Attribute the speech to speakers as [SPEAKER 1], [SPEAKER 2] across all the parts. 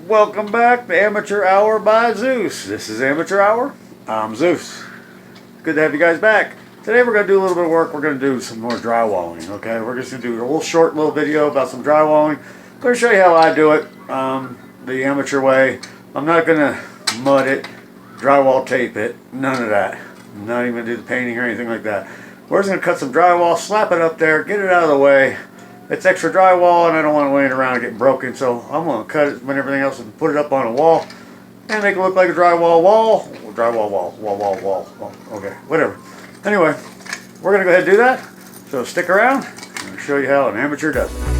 [SPEAKER 1] Welcome back to Amateur Hour by Zeus. This is Amateur Hour. I'm Zeus. Good to have you guys back. Today we're going to do a little bit of work. We're going to do some more drywalling, okay? We're just going to do a little short video about some drywalling. I'm going to show you how I do it the amateur way. I'm not going to mud it, drywall tape it, none of that. I'm not even going to do the painting or anything like that. We're just going to cut some drywall, slap it up there, get it out of the way. It's extra drywall and I don't want it laying around and getting broken, so I'm going to cut it when everything else and put it up on a wall and make it look like a drywall wall. Drywall wall. Okay, whatever. Anyway, we're going to go ahead and do that. So stick around and I'll show you how an amateur does it.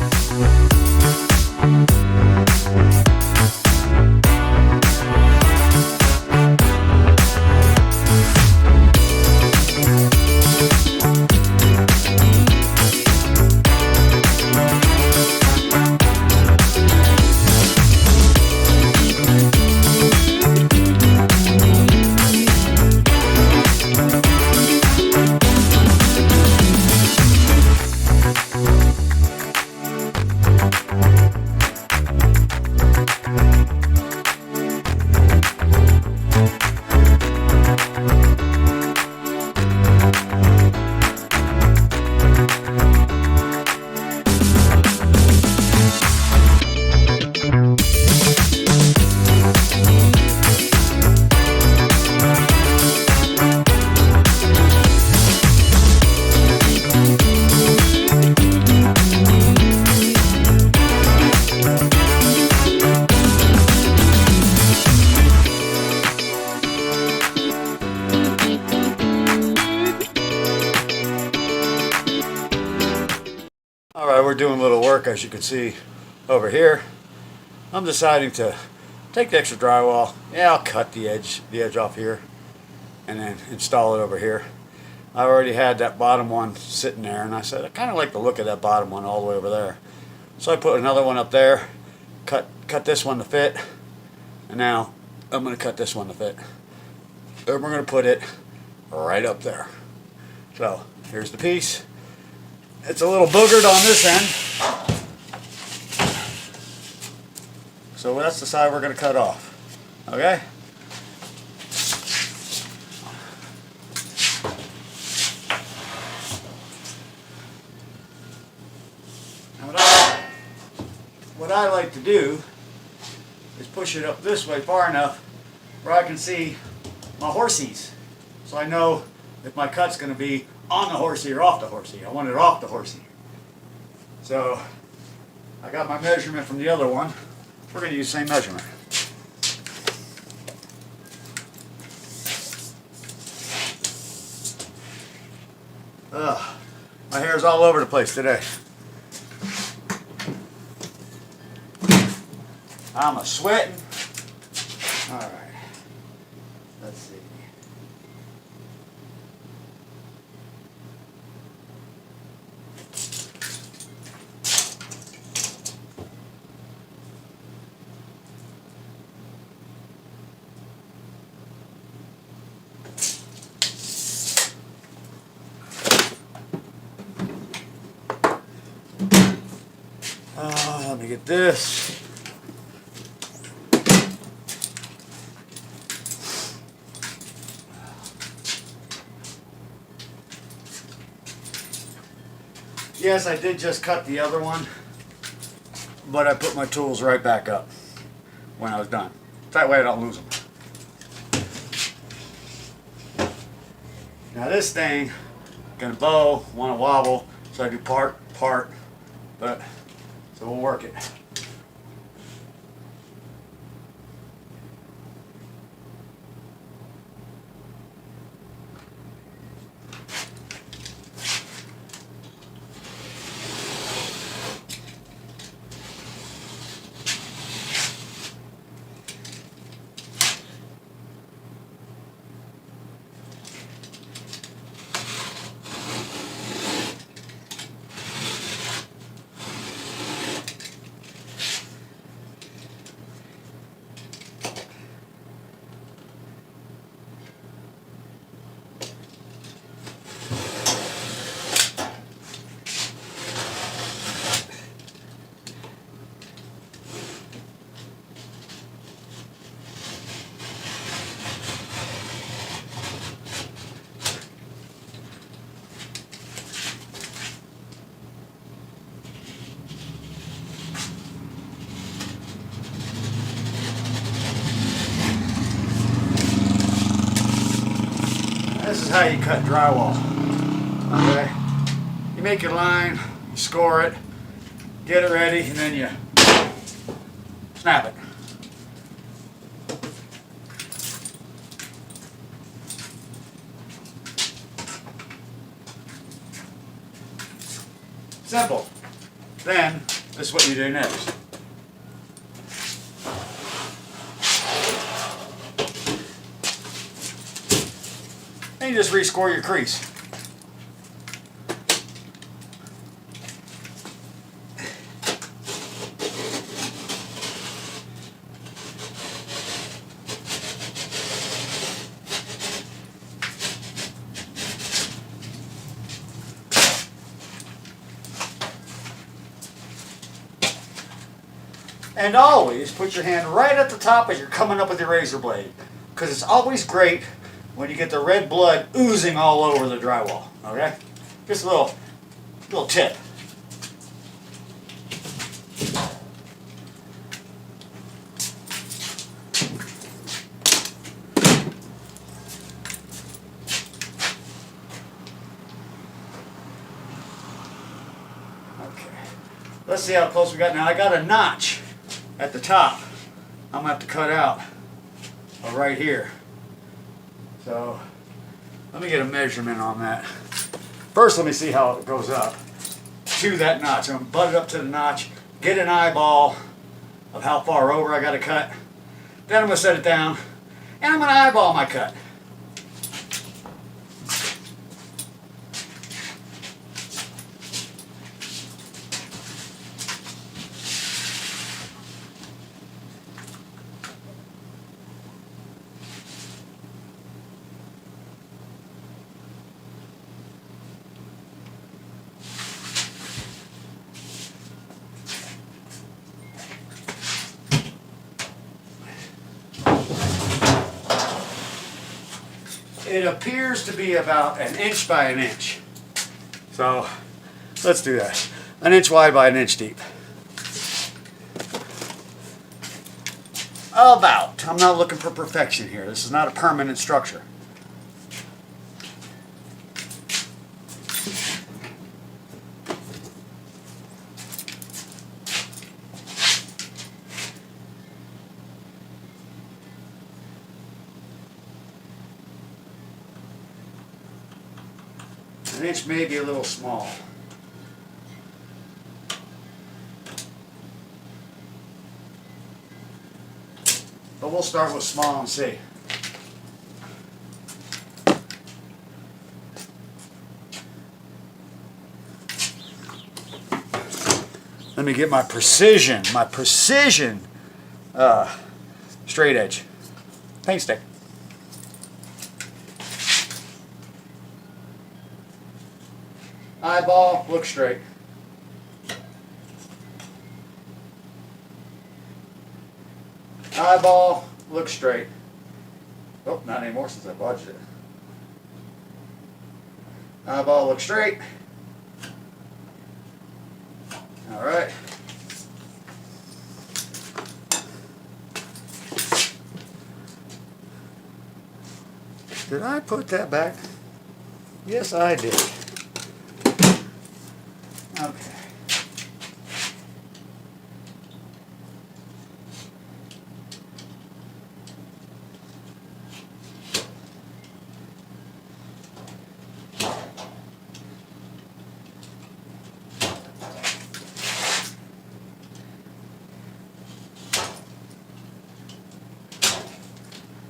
[SPEAKER 1] Alright, we're doing a little work, as you can see over here. I'm deciding to take the extra drywall. Yeah, I'll cut the edge off here and then install it over here. I already had that bottom one sitting there and I said I kind of like the look of that bottom one all the way over there. So I put another one up there, cut this one to fit, and now I'm going to cut this one to fit. Then we're going to put it right up there. So here's the piece. It's a little boogered on this end. So that's the side we're going to cut off. Okay? Now what I like to do is push it up this way far enough where I can see my horsies. So I know if my cut's going to be on the horsey or off the horsey. I want it off the horsey. So I got my measurement from the other one. We're going to use the same measurement. My hair's all over the place today. I'm a sweating. Alright. Let's see. Let me get this. Yes, I did just cut the other one, but I put my tools right back up when I was done. That way I don't lose them. Now this thing, gonna bow, wanna wobble, so I do part, but so we'll work it. is how you cut drywall. Okay? You make your line, you score it, get it ready, and then you snap it. Simple. Then, this is what you do next. And you just rescore your crease. And always put your hand right at the top as you're coming up with your razor blade, because it's always great when you get the red blood oozing all over the drywall. Okay? Just a little tip. Okay. Let's see how close we got now. I got a notch at the top. I'm gonna have to cut out right here. So let me get a measurement on that. First, let me see how it goes up to that notch. I'm gonna butt it up to the notch, get an eyeball of how far over I gotta cut. Then I'm gonna set it down and I'm gonna eyeball my cut. It appears to be about 1 inch by 1 inch. So let's do that. 1 inch wide by 1 inch deep. About. I'm not looking for perfection here. This is not a permanent structure. An inch may be a little small. But we'll start with small and see. Let me get my precision straight edge paint stick. Eyeball, look straight. Eyeball, look straight. Oh, not anymore since I budged it. Eyeball, look straight. All right. Did I put that back? Yes, I did. Okay.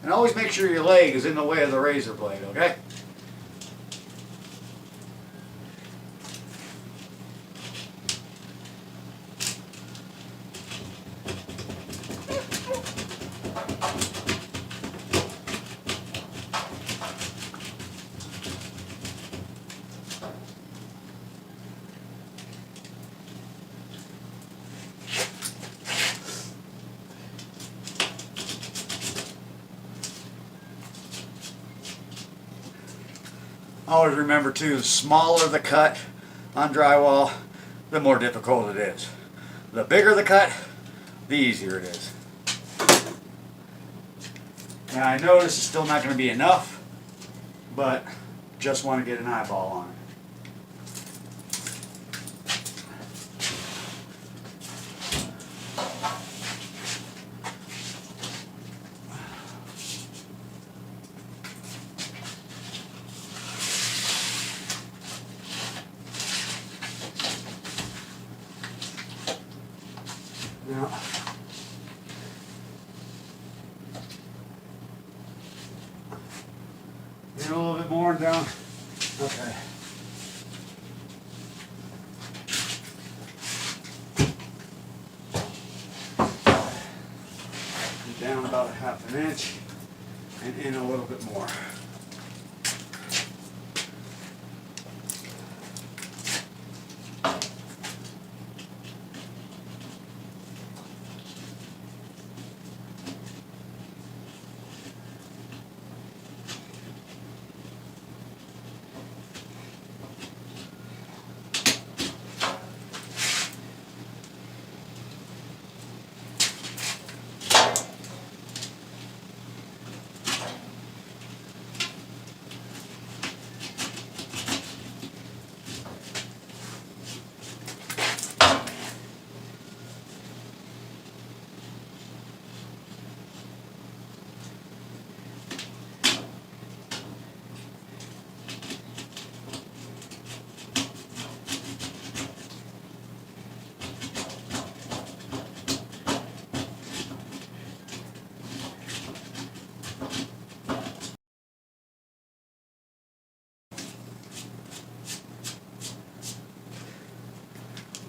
[SPEAKER 1] And always make sure your leg is in the way of the razor blade, okay? Always remember too, the smaller the cut on drywall, the more difficult it is. The bigger the cut, the easier it is. Now I know this is still not going to be enough, but just want to get an eyeball on it. Now, get a little bit more down. Okay. Down about a ½ inch and in a little bit more.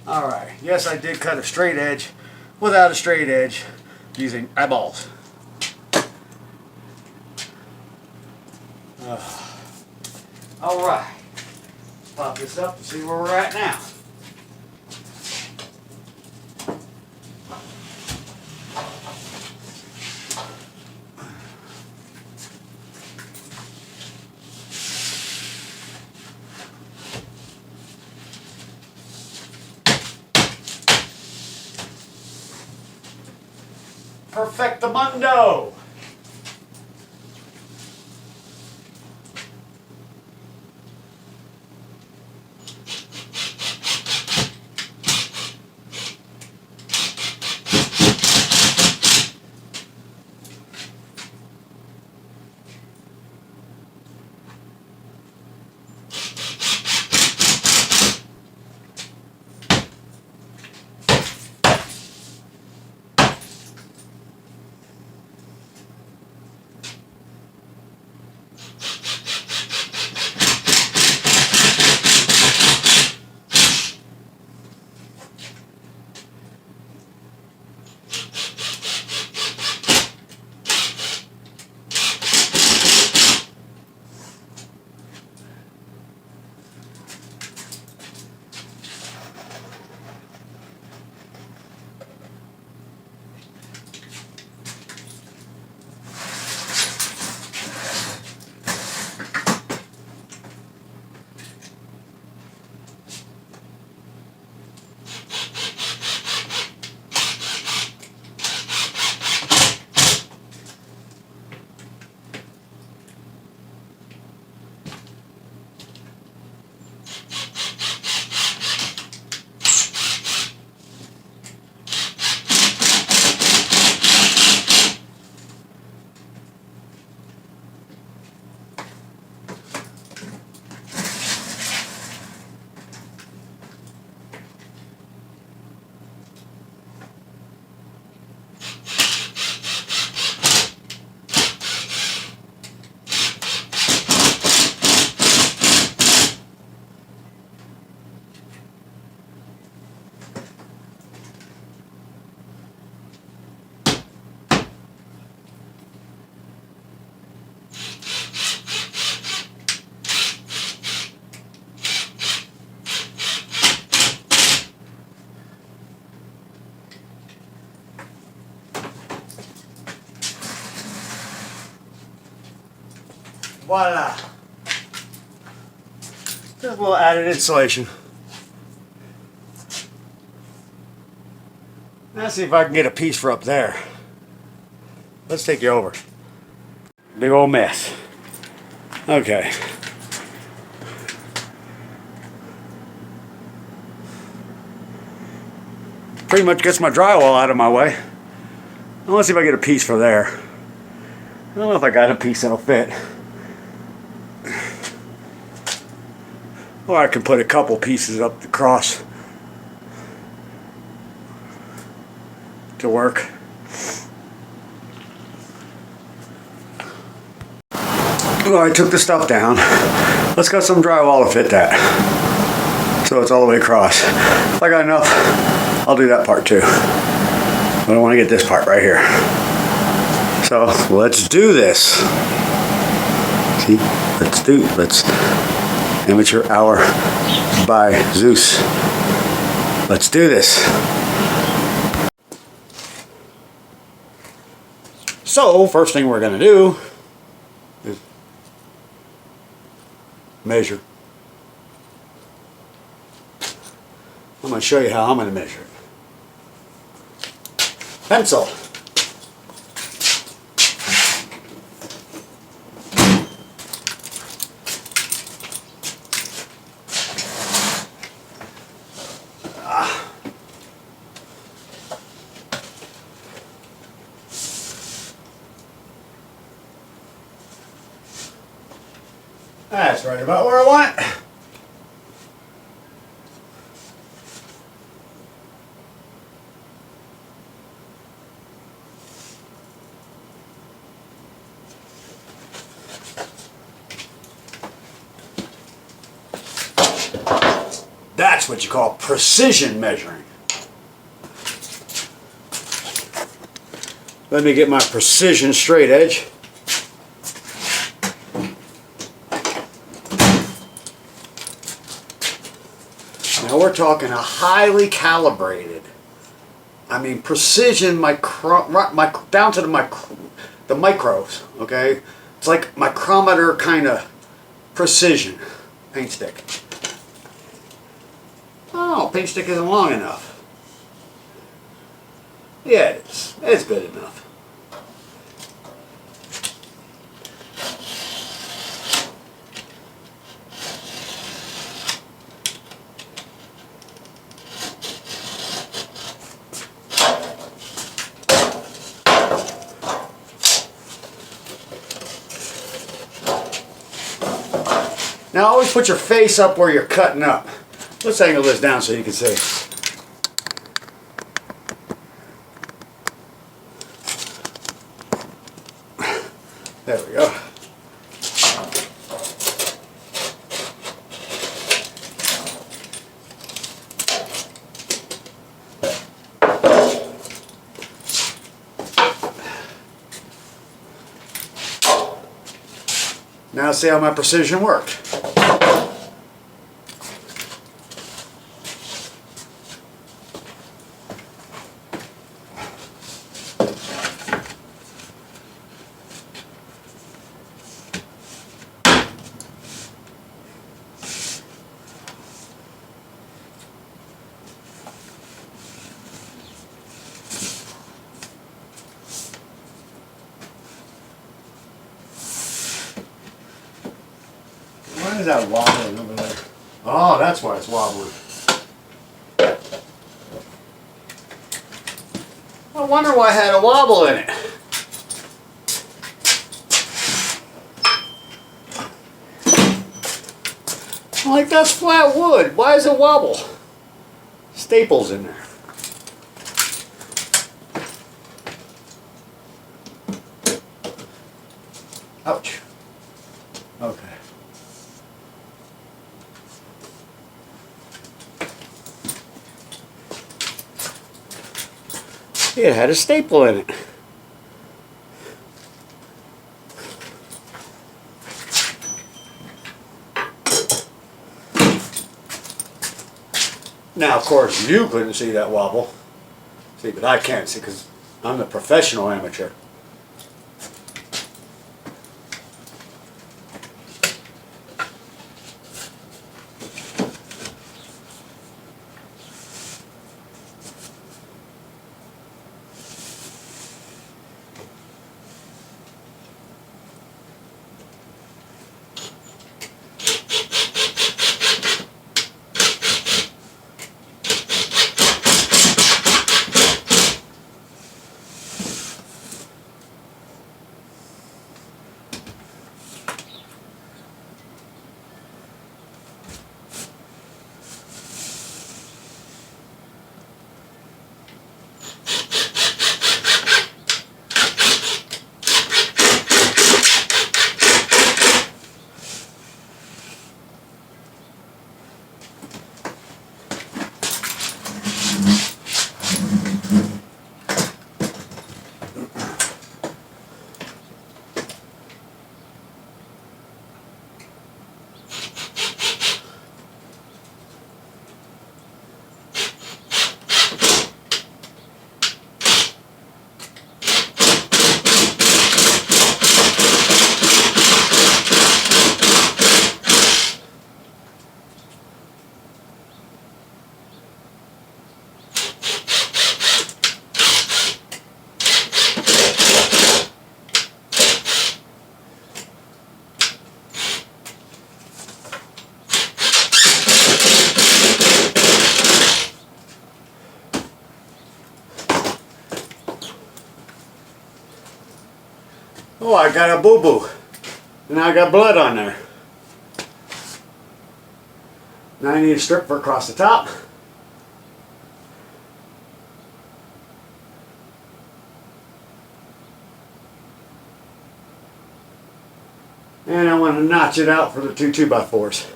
[SPEAKER 1] Alright, yes, I did cut a straight edge without a straight edge using eyeballs. Alright, let's pop this up and see where we're at now. Perfectamundo! Voila. Just a little added insulation. Let's see if I can get a piece for up there. Let's take you over. Big old mess. Okay. pretty much gets my drywall out of my way. Let's see if I get a piece for there. I don't know if I got a piece that'll fit. Or I can put a couple pieces up across to work. Well, I took the stuff down. Let's got some drywall to fit that. So it's all the way across. If I got enough, I'll do that part too. But I want to get this part right here. So let's do this. See? Let's amateur hour by Zeus. Let's do this. So first thing we're going to do is measure. I'm going to show you how I'm going to measure it. Pencil. That's right about where I want it. That's what you call precision measuring. Let me get my precision straight edge. Now we're talking a highly calibrated, I mean precision down to the micros, okay? It's like micrometer kind of precision. Paint stick. Oh, paint stick isn't long enough. Yeah, it is. It's good enough. Now always put your face up where you're cutting up. Let's angle this down so you can see. There we go. Now see how my precision worked. Why is that wobbling over there? Oh, that's why it's wobbling. I wonder why it had a wobble in it. I'm like, that's flat wood. Why does it wobble? Staples in there. Ouch. Okay. It had a staple in it. Now, of course, you couldn't see that wobble. See, but I can't see because I'm the professional amateur. Oh, I got a boo-boo. And I got blood on there. Now I need a strip for across the top. And I want to notch it out for the two 2x4s.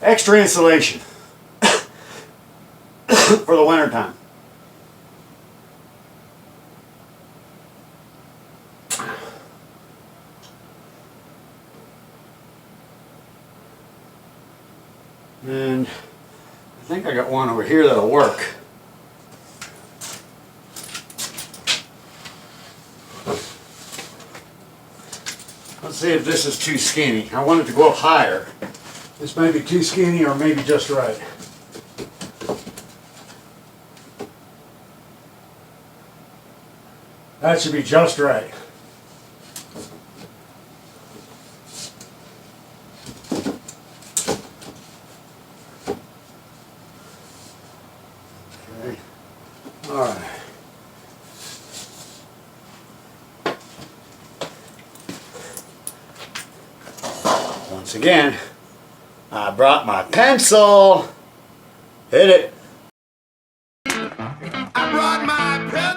[SPEAKER 1] Extra insulation for the winter time. And I think I got one over here that'll work. Let's see if this is too skinny. I want it to go up higher. This may be too skinny or maybe just right. That should be just right. Okay. All right. Once again, I brought my pencil. Hit it.
[SPEAKER 2] I brought my pencil.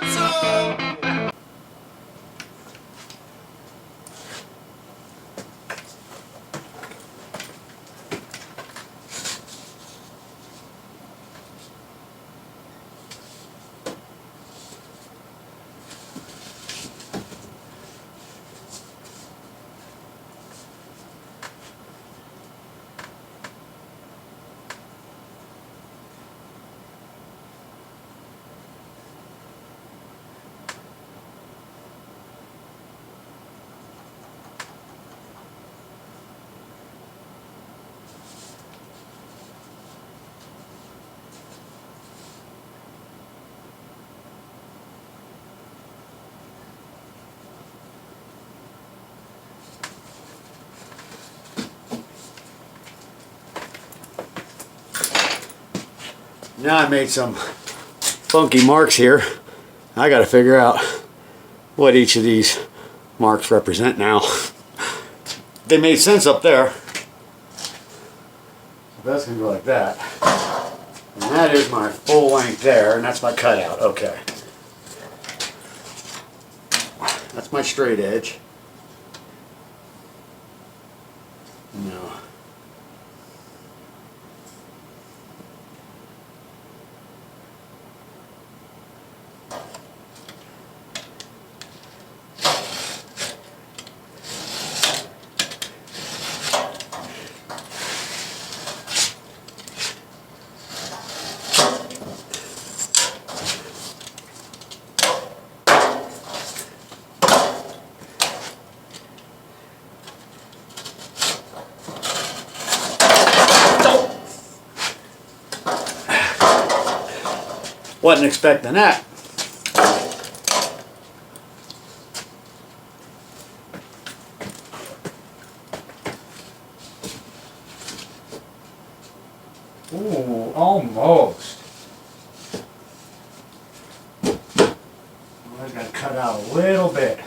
[SPEAKER 1] Now I made some funky marks here. I got to figure out what each of these marks represent now. They made sense up there. So that's going to go like that. And that is my full length there, and that's my cutout. Okay. That's my straight edge. No. Wasn't expecting that. Ooh, almost. I gotta cut out a little bit.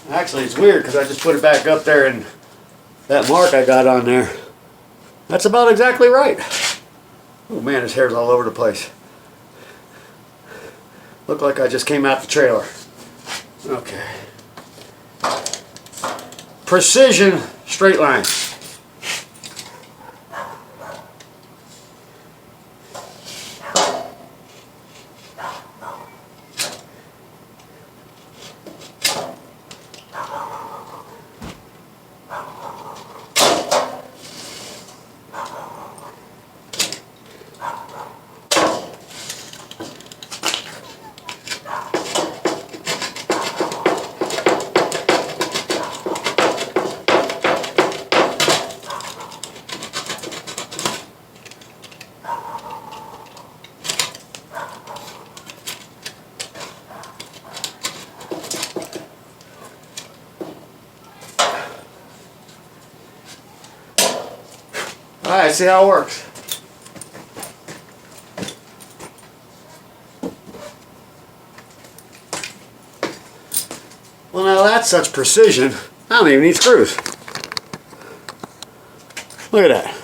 [SPEAKER 1] Actually, it's weird because I just put it back up there and that mark I got on there, that's about exactly right. Oh man, his hair's all over the place. Looked like I just came out the trailer. Okay. Precision straight line. Alright, see how it works. Well, now that's such precision, I don't even need screws. Look at that.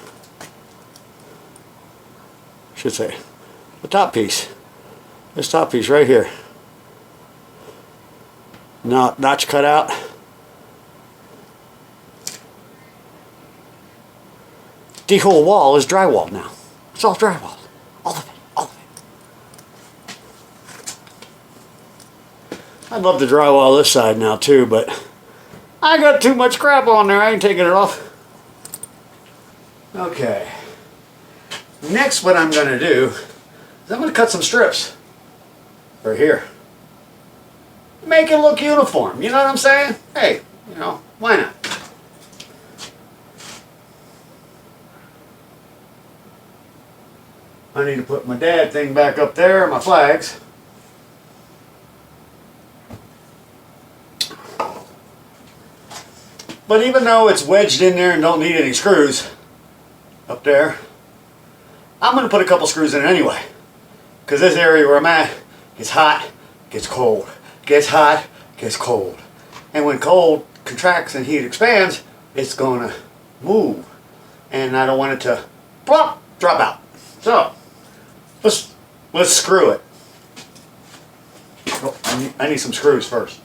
[SPEAKER 1] Should say the top piece. This top piece right here. Notch cut out. The whole wall is drywall now. It's all drywall. All of it. All of it. I'd love to drywall this side now too, but I got too much crap on there. I ain't taking it off. Okay. Next, what I'm going to do is I'm going to cut some strips right here. Make it look uniform. You know what I'm saying? Hey, you know, why not? I need to put my dad thing back up there, my flags. But even though it's wedged in there and don't need any screws up there, I'm going to put a couple screws in it anyway. Because this area where I'm at gets hot, gets cold. Gets hot, gets cold. And when cold contracts and heat expands, it's going to move. And I don't want it to plop, drop out. So, let's screw it. Oh, I need some screws first.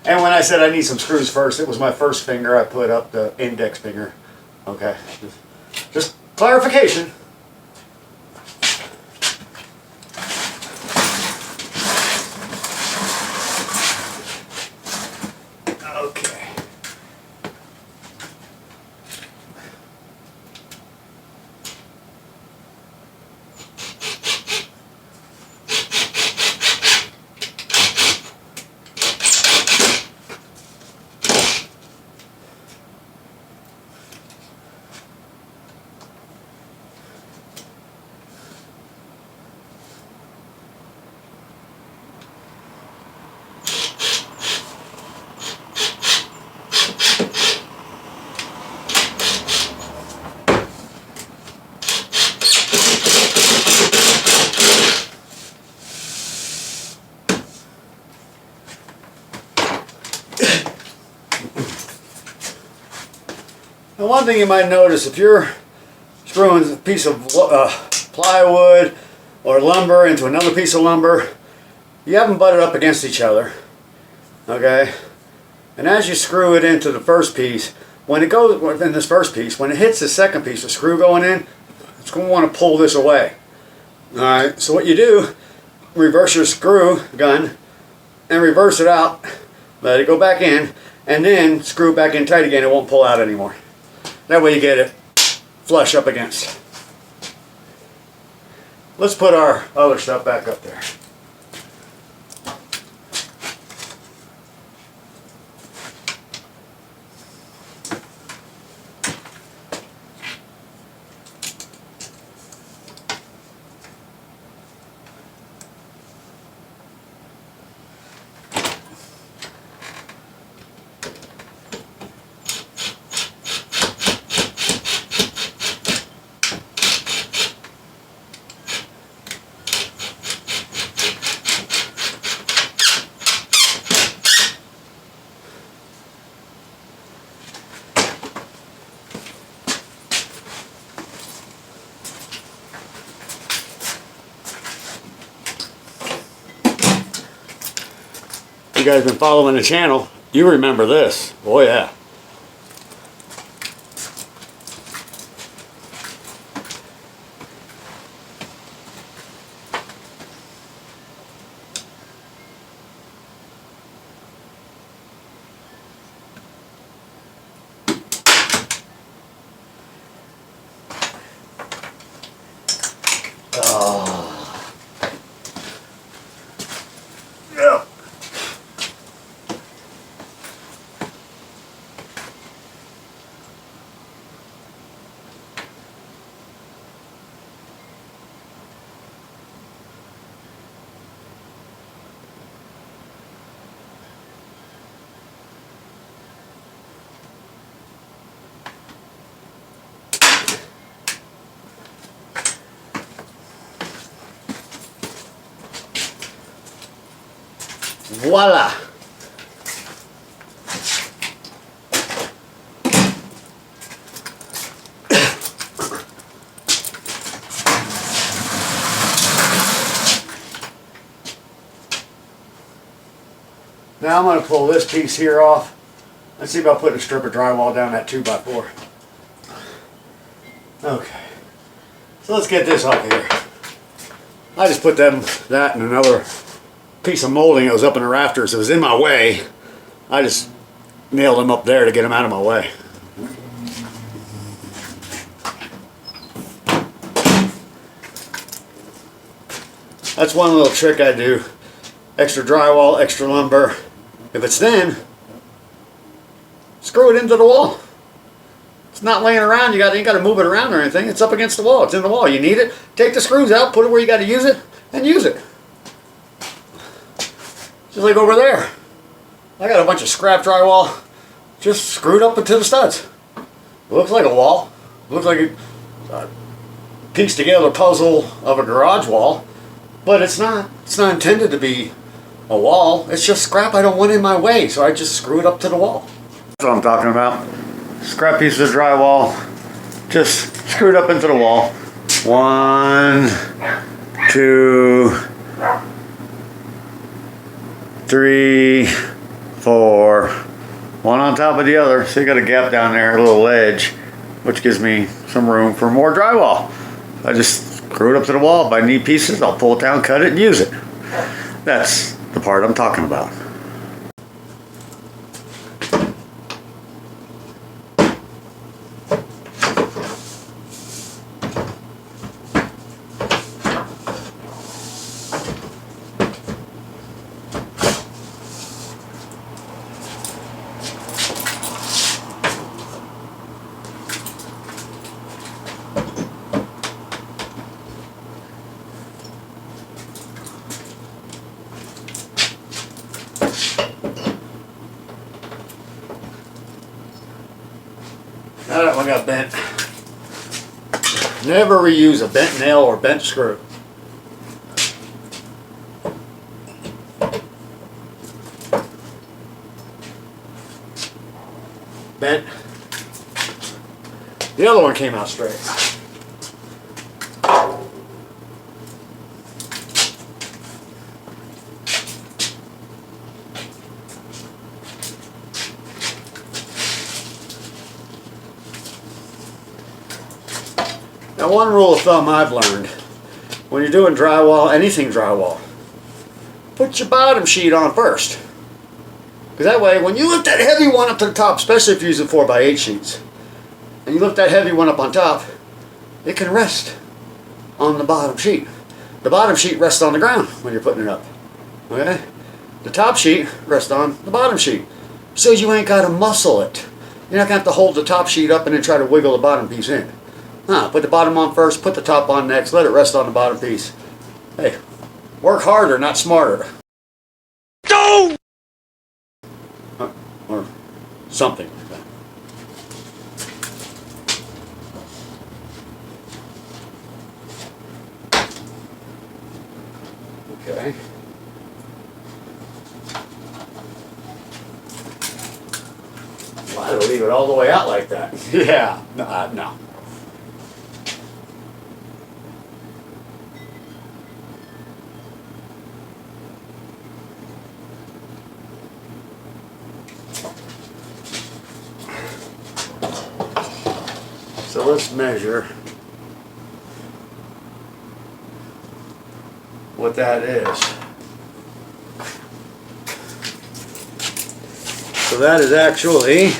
[SPEAKER 1] And when I said I need some screws first, it was my first finger. I put up the index finger. Okay, just clarification. Okay. Now, one thing you might notice, if you're screwing a piece of plywood or lumber into another piece of lumber, you have them butted up against each other, okay? And as you screw it into the first piece, when it goes in this first piece, when it hits the second piece, the screw going in, it's going to want to pull this away. All right, so what you do, reverse your screw gun and reverse it out, let it go back in, and then screw it back in tight again. It won't pull out anymore. That way you get it flush up against. Let's put our other stuff back up there. You guys been following the channel, you remember this. Oh yeah. Voila! Now I'm going to pull this piece here off. Let's see about putting a strip of drywall down that 2x4. Okay. So let's get this off here. I just put that and another piece of molding that was up in the rafters. It was in my way. I just nailed them up there to get them out of my way. That's one little trick I do. Extra drywall, extra lumber. If it's thin, screw it into the wall. It's not laying around. You ain't got to move it around or anything. It's up against the wall. It's in the wall. You need it. Take the screws out, put it where you got to use it, and use it. Just like over there. I got a bunch of scrap drywall just screwed up into the studs. It looks like a wall. It looks like a pieced together puzzle of a garage wall, but it's not. It's not intended to be a wall. It's just scrap I don't want in my way, so I just screw it up to the wall. That's what I'm talking about. Scrap pieces of drywall, just screwed up into the wall. 1, 2, 3, 4. One on top of the other. So you got a gap down there, a little ledge, which gives me some room for more drywall. I just screw it up to the wall. If I need pieces, I'll pull it down, cut it, and use it. That's the part I'm talking about. Now that one got bent. Never reuse a bent nail or bent screw. Bent. The other one came out straight. Now, one rule of thumb I've learned, when you're doing drywall, anything drywall, put your bottom sheet on first. Because that way, when you lift that heavy one up to the top, especially if you're using 4x8 sheets, and you lift that heavy one up on top, it can rest on the bottom sheet. The bottom sheet rests on the ground when you're putting it up. Okay? The top sheet rests on the bottom sheet. So you ain't got to muscle it. You're not going to have to hold the top sheet up and then try to wiggle the bottom piece in. Put the bottom on first, put the top on next, let it rest on the bottom piece. Hey, work harder, not smarter. Go! Or something like that. Okay. Why do I leave it all the way out like that? Yeah, no. So let's measure what that is. So that is actually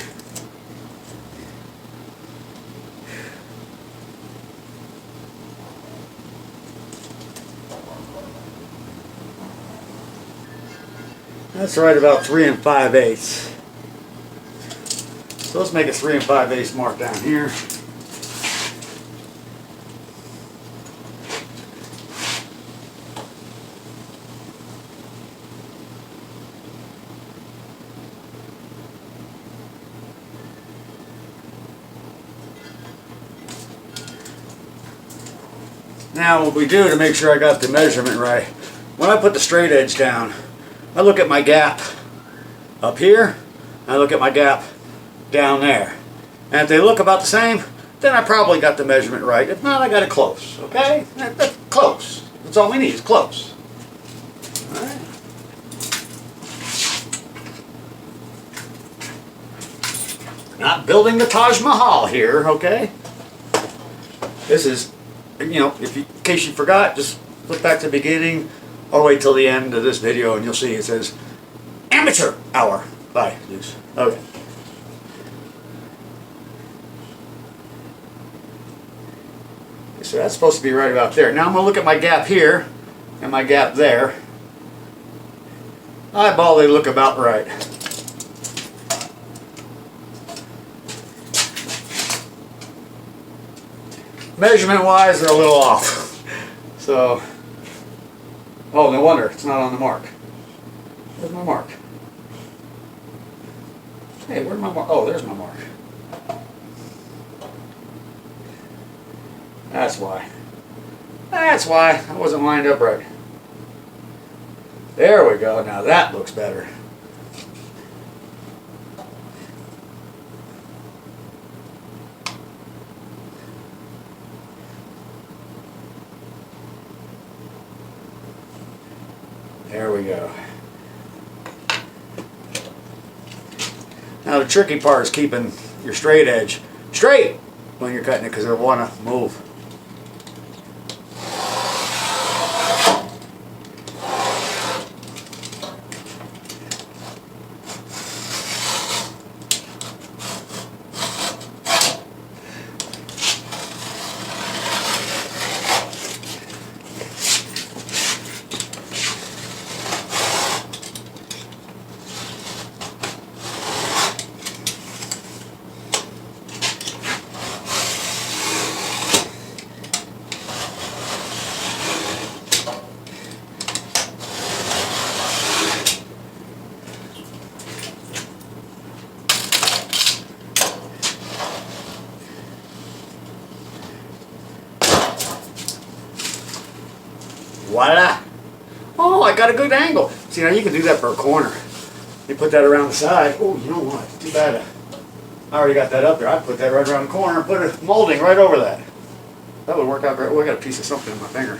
[SPEAKER 1] that's right about 3 5/8. So let's make a 3 5/8 mark down here. Now what we do to make sure I got the measurement right, when I put the straight edge down, I look at my gap up here, I look at my gap down there. And if they look about the same, then I probably got the measurement right. If not, I got it close, okay? That's close. That's all we need is close. All right. Not building the Taj Mahal here, okay? This is, you know, in case you forgot, just look back to the beginning or wait till the end of this video and you'll see it says amateur hour by Zeus. Okay. So that's supposed to be right about there. Now I'm going to look at my gap here and my gap there. Eyeball, they look about right. Measurement wise, they're a little off. So, oh, no wonder it's not on the mark. Where's my mark? Hey, where's my mark? Oh, there's my mark. That's why. That's why I wasn't lined up right. There we go. Now that looks better. There we go. Now the tricky part is keeping your straight edge straight when you're cutting it because it'll want to move. Voila! Oh, I got a good angle. See, now you can do that for a corner. You put that around the side. Oh, you know what? Too bad. I already got that up there. I put that right around the corner and put a molding right over that. That would work out great. Oh, I got a piece of something in my finger.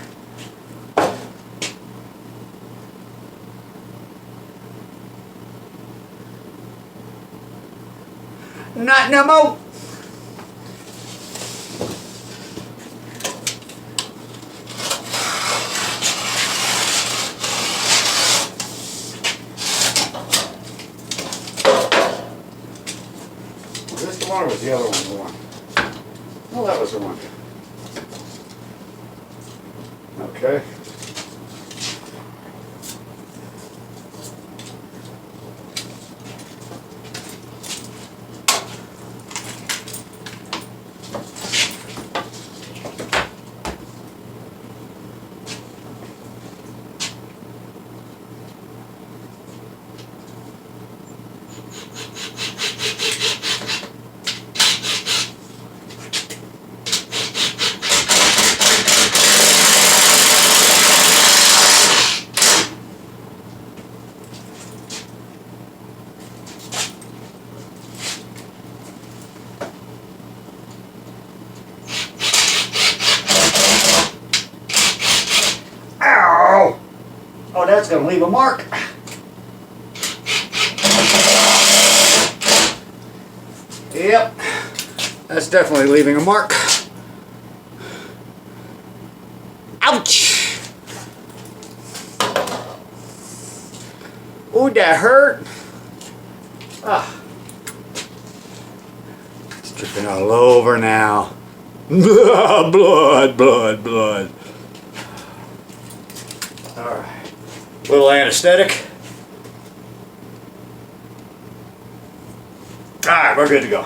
[SPEAKER 1] Not no more. Was this the one or was the other one the one? Well, that was the one. Okay. Oh, that's going to leave a mark. Yep, that's definitely leaving a mark. Ouch! Ooh, that hurt. Ah. It's dripping all over now. Blood, blood, blood. Alright. Little anesthetic. Alright, we're good to go.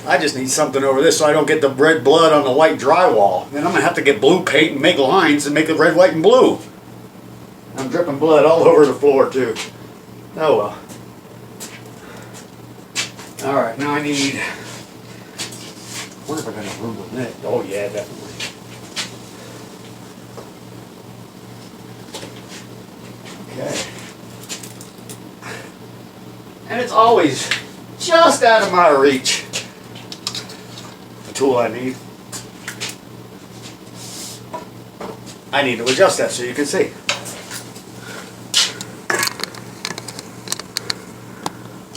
[SPEAKER 1] I just need something over this so I don't get the red blood on the white drywall. Then I'm going to have to get blue paint and make lines and make it red, white, and blue. I'm dripping blood all over the floor too. Oh well. Alright, now I need... I wonder if I got enough room on that. Oh yeah, definitely. And it's always just out of my reach. The tool I need. I need to adjust that so you can see.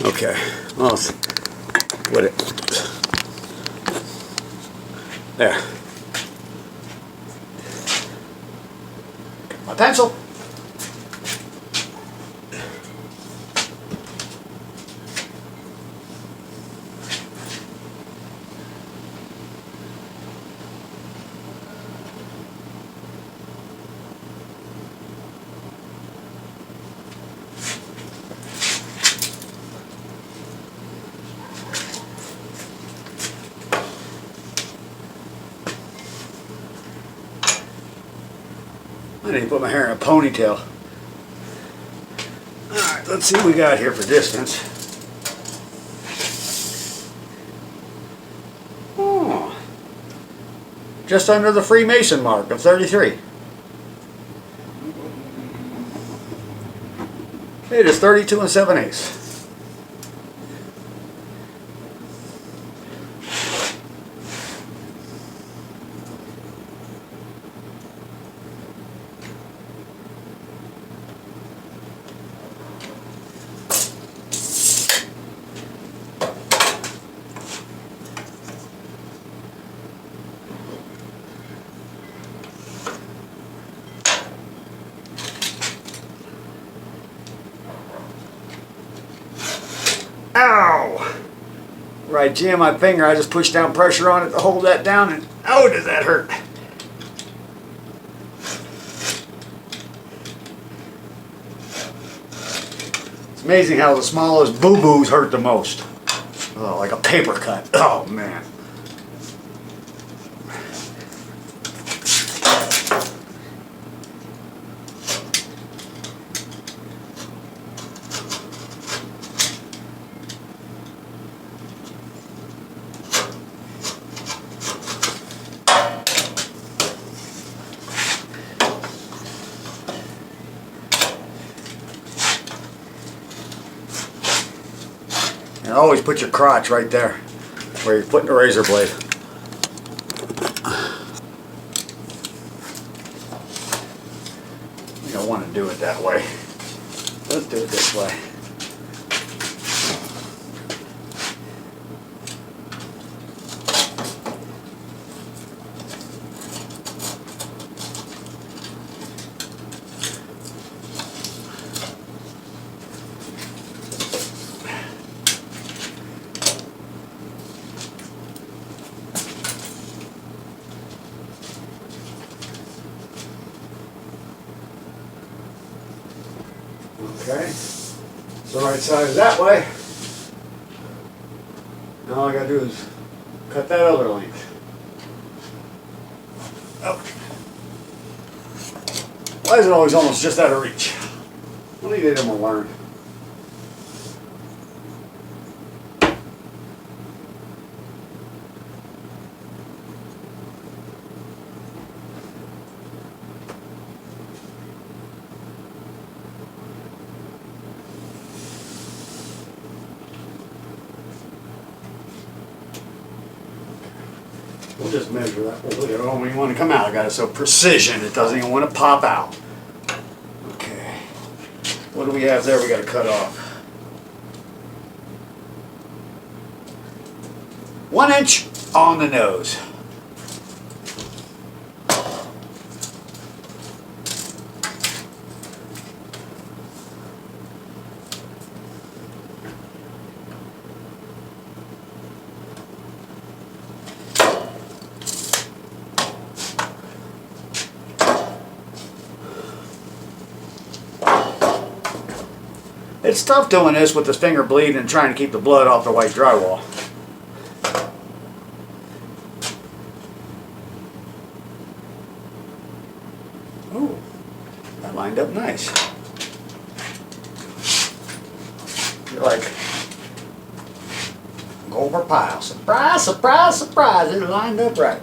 [SPEAKER 1] Okay, well, let's put it there. My pencil. I need to put my hair in a ponytail. Alright, let's see what we got here for distance. Oh, just under the Freemason mark of 33. It is 32 7/8. Ow! Where I jam my finger, I just push down pressure on it to hold that down, and oh, does that hurt! It's amazing how the smallest boo-boos hurt the most. Oh, like a paper cut. Oh, man. And always put your crotch right there, where you're putting the razor blade. You don't want to do it that way. Let's do it this way. Okay, so right side is that way. Now all I gotta do is cut that other length. Oh. Why is it always almost just out of reach? What do you think I'm gonna learn? We'll just measure that. We'll look at it when we want to come out. I got it so precision it doesn't even want to pop out. Okay. What do we have there we got to cut off? 1 inch on the nose. It's tough doing this with this finger bleeding and trying to keep the blood off the white drywall. Ooh, that lined up nice. You're like Goldberg pile. Surprise, surprise, surprise. It lined up right.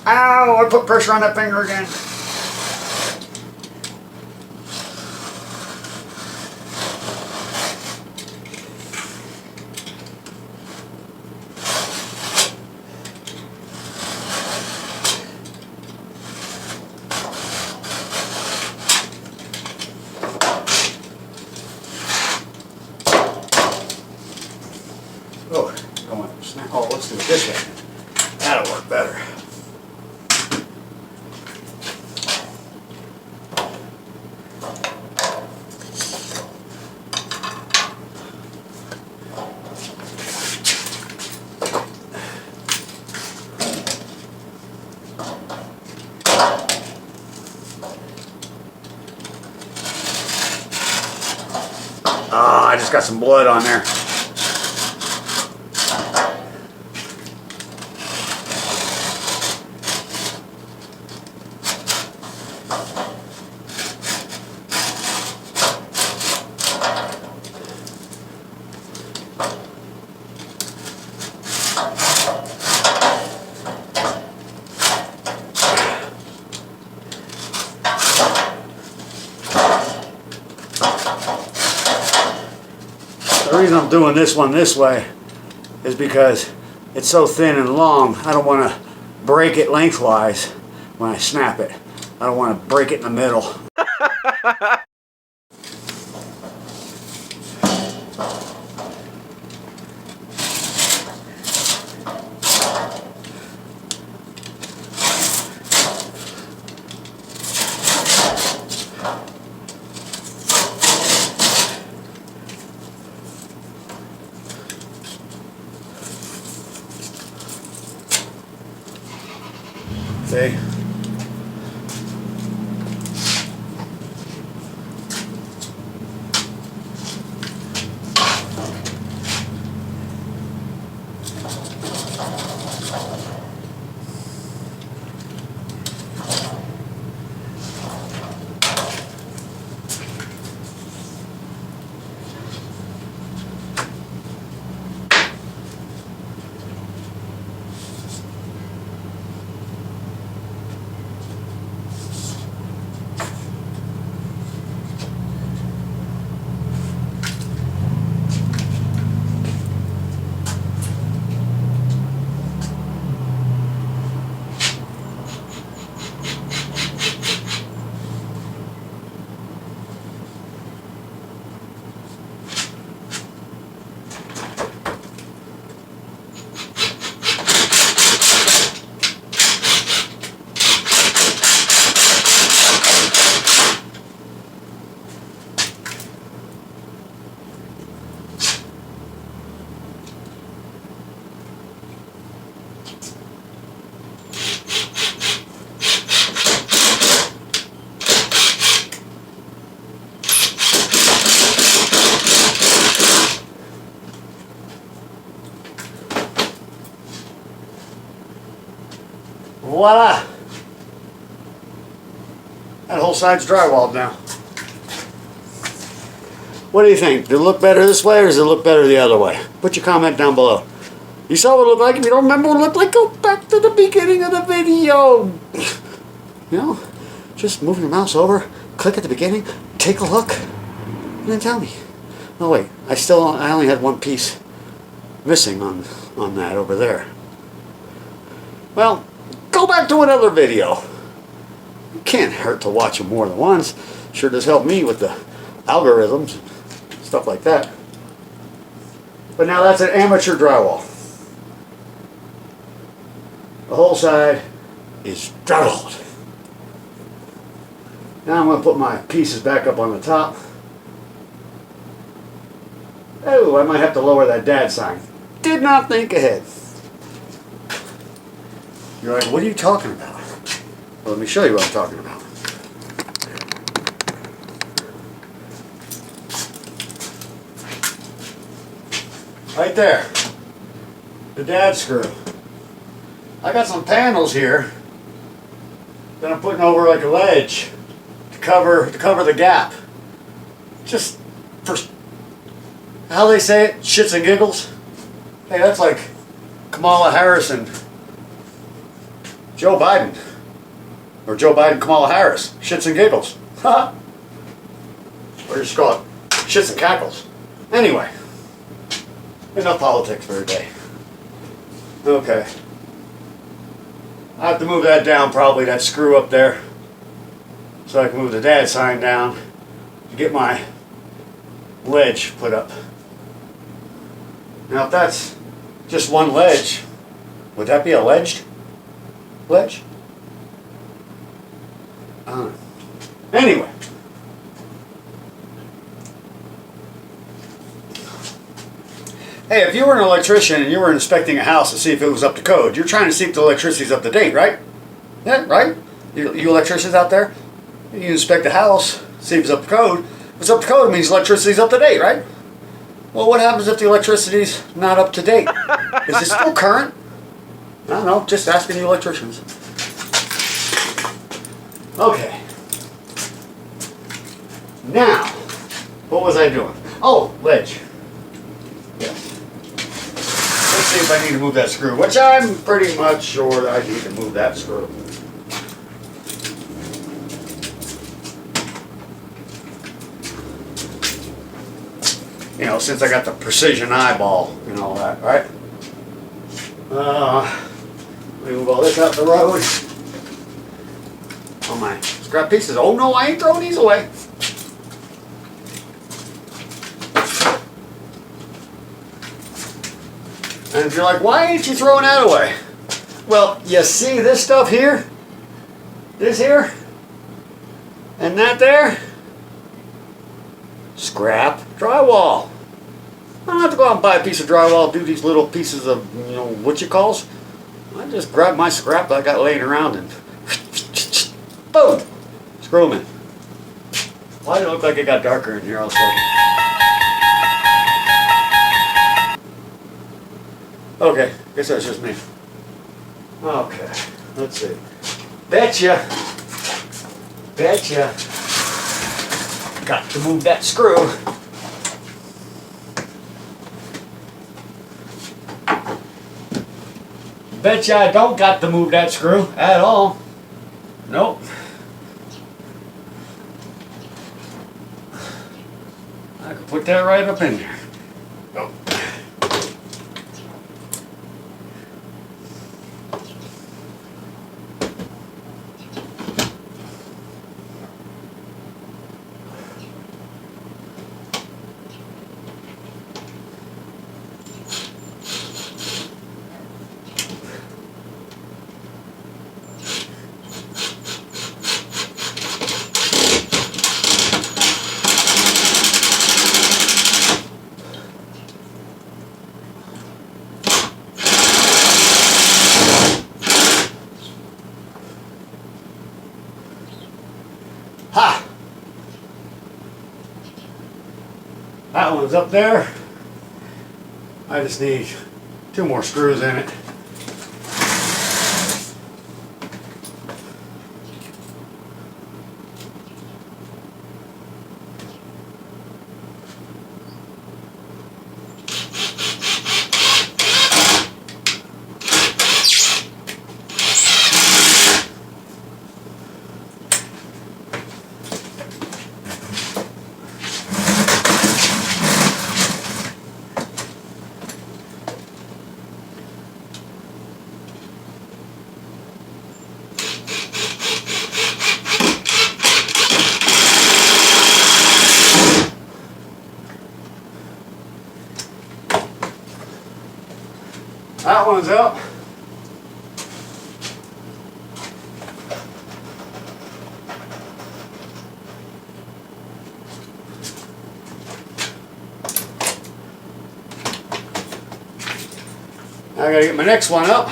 [SPEAKER 1] Ow, I put pressure on that finger again. Oh, don't want to snap. Oh, let's do it this way. That'll work better. I just got some blood on there. The reason I'm doing this one this way is because it's so thin and long, I don't want to break it lengthwise when I snap it. I don't want to break it in the middle. See? Voila! That whole side's drywalled now. What do you think? Does it look better this way or does it look better the other way? Put your comment down below. You saw what it looked like. If you don't remember what it looked like, go back to the beginning of the video. You know, just move your mouse over, click at the beginning, take a look, and then tell me. Oh wait, I only had one piece missing on that over there. Well, go back to another video. It can't hurt to watch them more than once. Sure does help me with the algorithms, stuff like that. But now that's an amateur drywall. The whole side is drywalled. Now I'm going to put my pieces back up on the top. Oh, I might have to lower that dad sign. Did not think ahead. You're like, what are you talking about? Well, let me show you what I'm talking about. Right there. The dad screw. I got some panels here that I'm putting over like a ledge to cover the gap. Just for how they say it, shits and giggles. Hey, that's like Kamala Harris and Joe Biden. Or Joe Biden, Kamala Harris. Shits and giggles. Ha! Or just call it shits and cackles. Anyway. Enough politics for today. Okay. I have to move that down, probably, that screw up there. So I can move the dad sign down to get my ledge put up. Now if that's just one ledge, would that be a ledge? I don't know. Anyway. Hey, if you were an electrician and you were inspecting a house to see if it was up to code, you're trying to see if the electricity's up to date, right? Yeah, right? You electricians out there? You inspect a house, see if it's up to code. If it's up to code, it means electricity's up to date, right? Well, what happens if the electricity's not up to date? Is it still current? I don't know, just asking you electricians. Okay. Now, what was I doing? Oh, ledge. Yes. Let's see if I need to move that screw, which I'm pretty much sure that I need to move that screw. You know, since I got the precision eyeball and all that, right? Let me move all this out the road. Oh my scrap pieces. Oh no, I ain't throwing these away. And if you're like, why ain't you throwing that away? Well, you see this stuff here? This here? And that there? Scrap drywall. I don't have to go out and buy a piece of drywall, do these little pieces of, you know, what you calls. I just grab my scrap that I got laying around and boom! Screw them in. Why does it look like it got darker in here all of a sudden? Okay, guess that's just me. Okay, let's see. Betcha. Got to move that screw. Betcha I don't got to move that screw at all. Nope. I can put that right up in there. Oh. Ha! That one's up there. I just need 2 more screws in it. That one's up. Now I gotta get my next one up.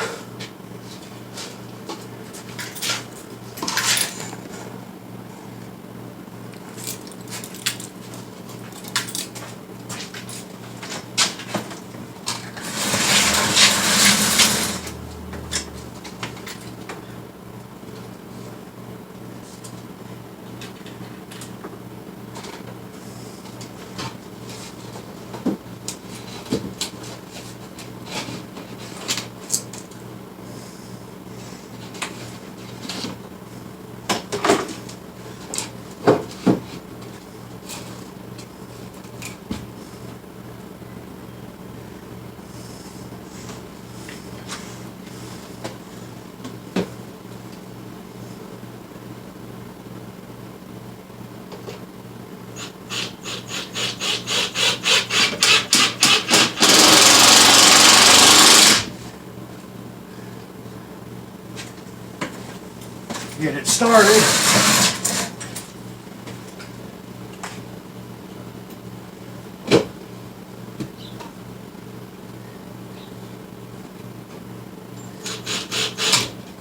[SPEAKER 1] get it started.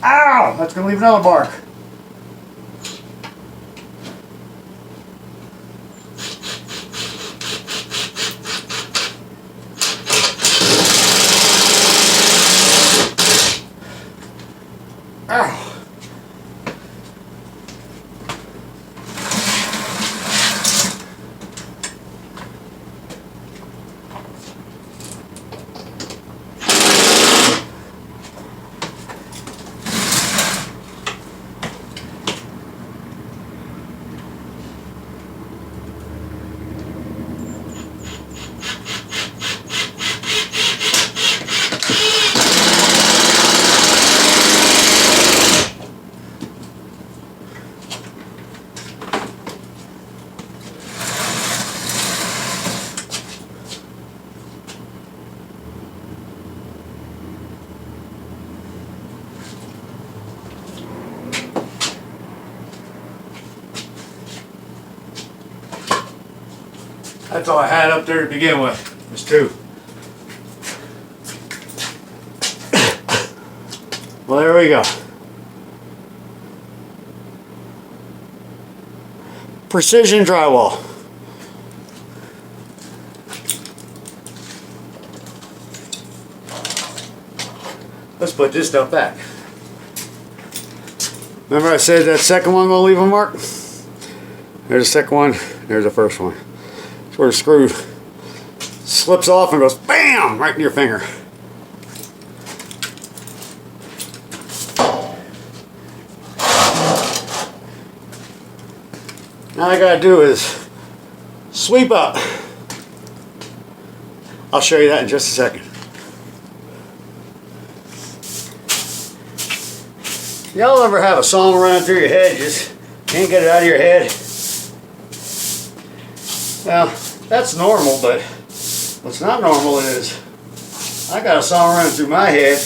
[SPEAKER 1] Ow! That's going to leave another mark. Ow! That's all I had up there to begin with. There's two. Well, there we go. Precision drywall. Let's put this stuff back. Remember I said that second one gonna leave a mark? There's the second one, there's the first one. It's where the screw slips off and goes BAM! Right in your finger. Now all I gotta do is sweep up. I'll show you that in just a second. Y'all ever have a song running through your head, you just can't get it out of your head? Well, that's normal, but what's not normal is I got a song running through my head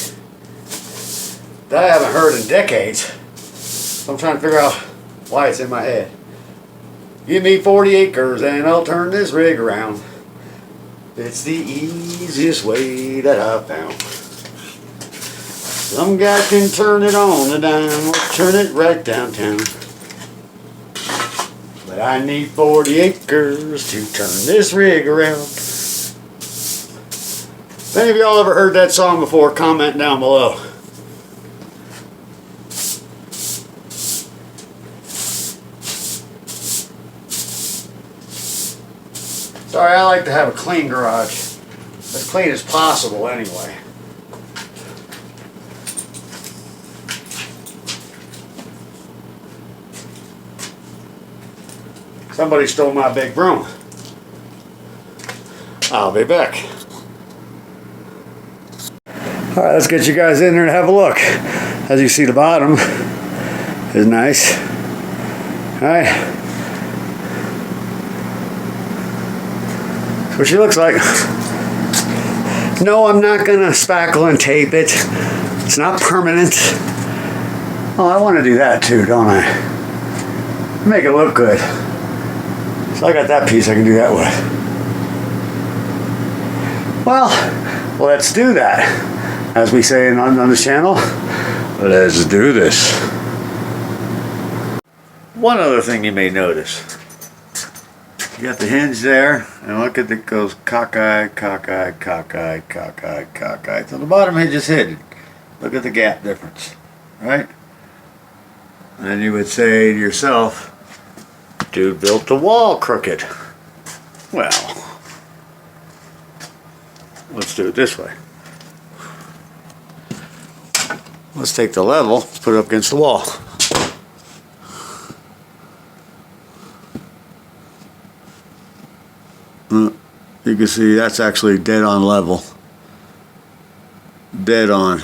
[SPEAKER 1] that I haven't heard in decades. So I'm trying to figure out why it's in my head. Give me 40 acres and I'll turn this rig around. It's the easiest way that I've found. Some guy can turn it on a dime or turn it right downtown. But I need 40 acres to turn this rig around. If any of y'all ever heard that song before, comment down below. Sorry, I like to have a clean garage. As clean as possible anyway. Somebody stole my big broom. I'll be back. Alright, let's get you guys in there and have a look. As you see, the bottom is nice. Alright. That's what she looks like. No, I'm not going to spackle and tape it. It's not permanent. Oh, I want to do that too, don't I? Make it look good. So I got that piece I can do that with. Well, let's do that. As we say on this channel, let's do this. One other thing you may notice. You got the hinge there, and look at it goes cockeyed, cockeyed, cockeyed, cockeyed, cockeyed. So the bottom hinge is hidden. Look at the gap difference, right? And you would say to yourself, dude built the wall crooked. Well, let's do it this way. Let's take the level, let's put it up against the wall. You can see that's actually dead on level. Dead on.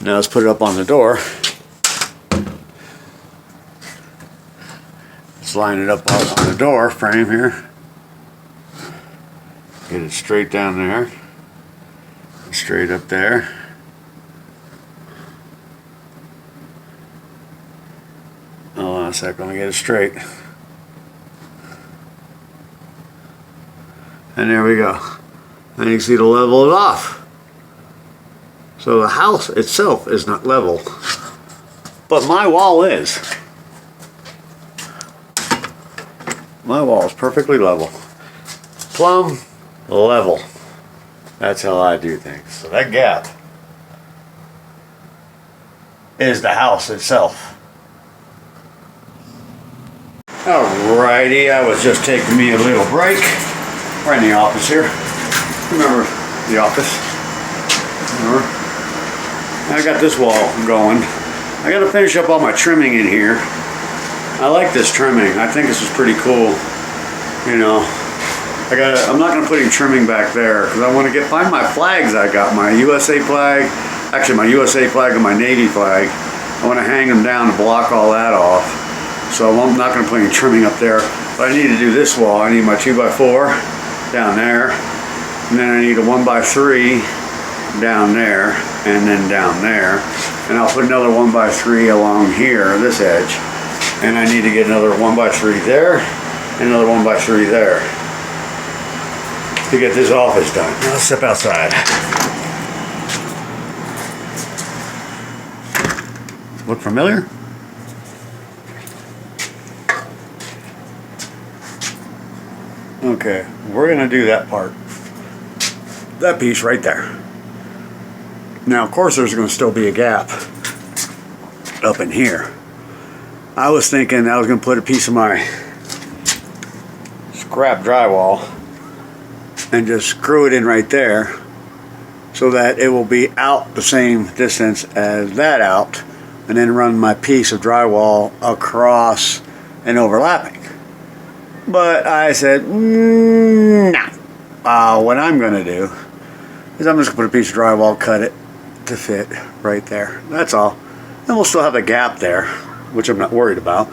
[SPEAKER 1] Now let's put it up on the door. Let's line it up on the door frame here. Get it straight down there. Straight up there. a sec, let me get it straight. And there we go. And you can see to level it off. So the house itself is not level, but my wall is. My wall is perfectly level. Plumb, level. That's how I do things. So that gap is the house itself. Alrighty, I was just taking me a little break. Right in the office here. Remember the office? Remember? I got this wall going. I got to finish up all my trimming in here. I like this trimming. I think this is pretty cool. You know, I'm not going to put any trimming back there because I want to find my flags. I got my USA flag, actually my USA flag and my Navy flag. I want to hang them down to block all that off. So I'm not going to put any trimming up there. But I need to do this wall. I need my 2x4 down there, and then I need a 1x3 down there, and then down there, and I'll put another 1x3 along here, this edge, and I need to get another 1x3 there, and another 1x3 there to get this office done. Now let's step outside. Look familiar? Okay, we're gonna do that part. That piece right there. Now, of course, there's gonna still be a gap up in here. I was thinking I was gonna put a piece of my scrap drywall and just screw it in right there so that it will be out the same distance as that out, and then run my piece of drywall across and overlapping. But I said, no. What I'm going to do is I'm just going to put a piece of drywall, cut it to fit right there. That's all. And we'll still have a gap there, which I'm not worried about.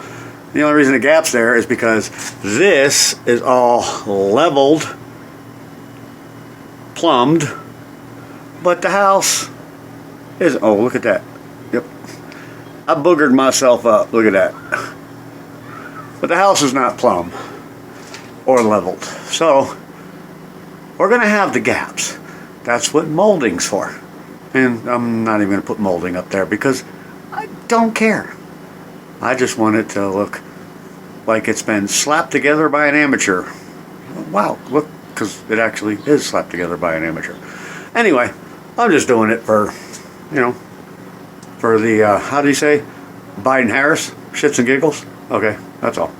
[SPEAKER 1] The only reason the gap's there is because this is all leveled, plumbed, but the house is, oh, look at that. Yep. I boogered myself up. Look at that. But the house is not plumbed or leveled. So we're going to have the gaps. That's what molding's for. And I'm not even going to put molding up there because I don't care. I just want it to look like it's been slapped together by an amateur. Wow, look, because it actually is slapped together by an amateur. Anyway, I'm just doing it for, you know, for the, how do you say, Biden-Harris, shits and giggles. Okay, that's all.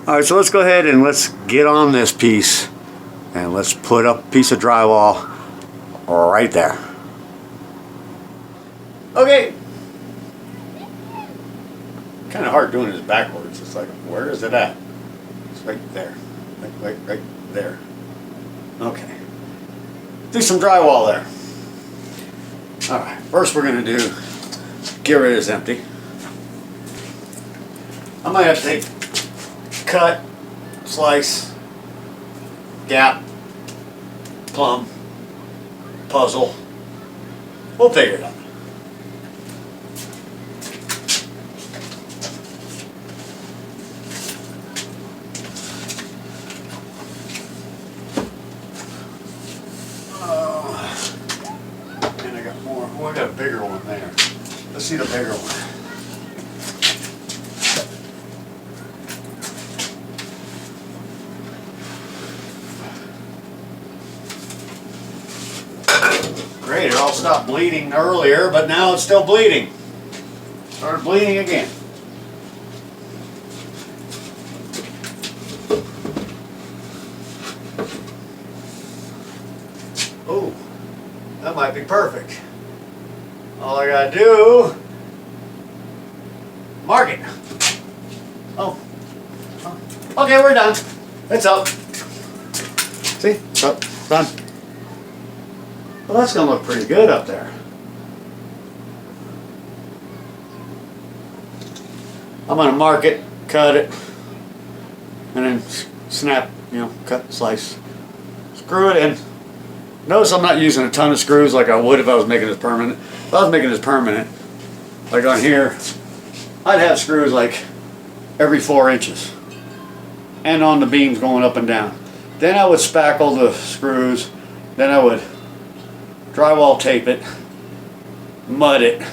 [SPEAKER 1] All right, so let's go ahead and let's get on this piece and let's put up a piece of drywall right there. Okay. Kind of hard doing this backwards. It's like, where is it at? It's right there. Right there. Okay. Do some drywall there. All right, first we're going to do, get rid of this empty. I might have to take, cut, slice, gap, plumb, puzzle. We'll figure it out. And I got more. Oh, I got a bigger one there. Let's see the bigger one. Great, it all stopped bleeding earlier, but now it's still bleeding. Started bleeding again. Oh, that might be perfect. All I gotta do, mark it. Oh, okay, we're done. It's up. See, it's up, done. Well, that's going to look pretty good up there. I'm going to mark it, cut it, and then snap, you know, cut, slice, screw it in. Notice I'm not using a ton of screws like I would if I was making this permanent. If I was making this permanent, like on here, I'd have screws like every 4 inches. And on the beams going up and down. Then I would spackle the screws. Then I would drywall tape it, mud it,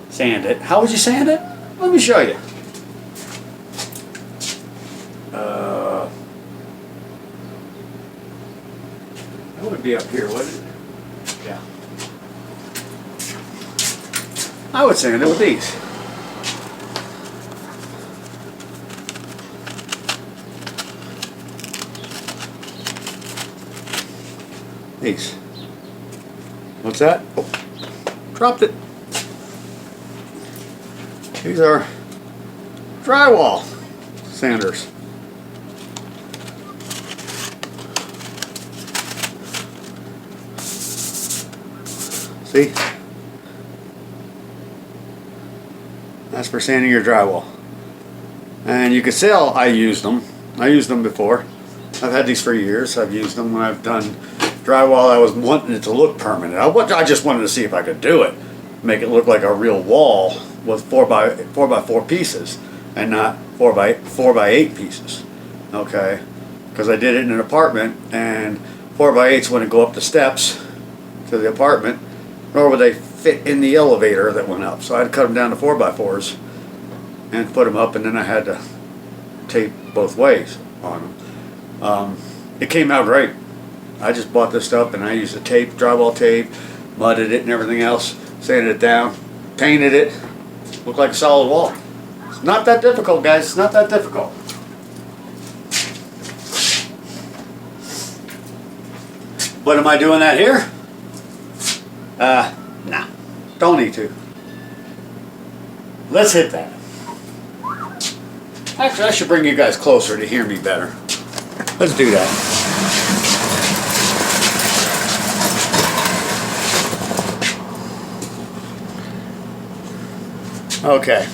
[SPEAKER 1] sand it. How would you sand it? Let me show you. That would be up here, wouldn't it? Yeah. I would sand it with these. These. What's that? Oh, dropped it. These are drywall sanders. See? That's for sanding your drywall. And you can sell, I used them. I used them before. I've had these for years. I've used them when I've done drywall. I was wanting it to look permanent. I just wanted to see if I could do it. Make it look like a real wall with 4 by 4 pieces and not 4 by 8 pieces. Okay? Because I did it in an apartment and 4 by 8s wouldn't go up the steps to the apartment, nor would they fit in the elevator that went up. So I'd cut them down to 4 by 4s and put them up, and then I had to tape both ways on them. It came out great. I just bought this stuff and I used the tape, drywall tape, mudded it and everything else, sanded it down, painted it, looked like a solid wall. It's not that difficult, guys. It's not that difficult. But am I doing that here? Nah. Don't need to. Let's hit that. Actually, I should bring you guys closer to hear me better. Let's do that. Okay.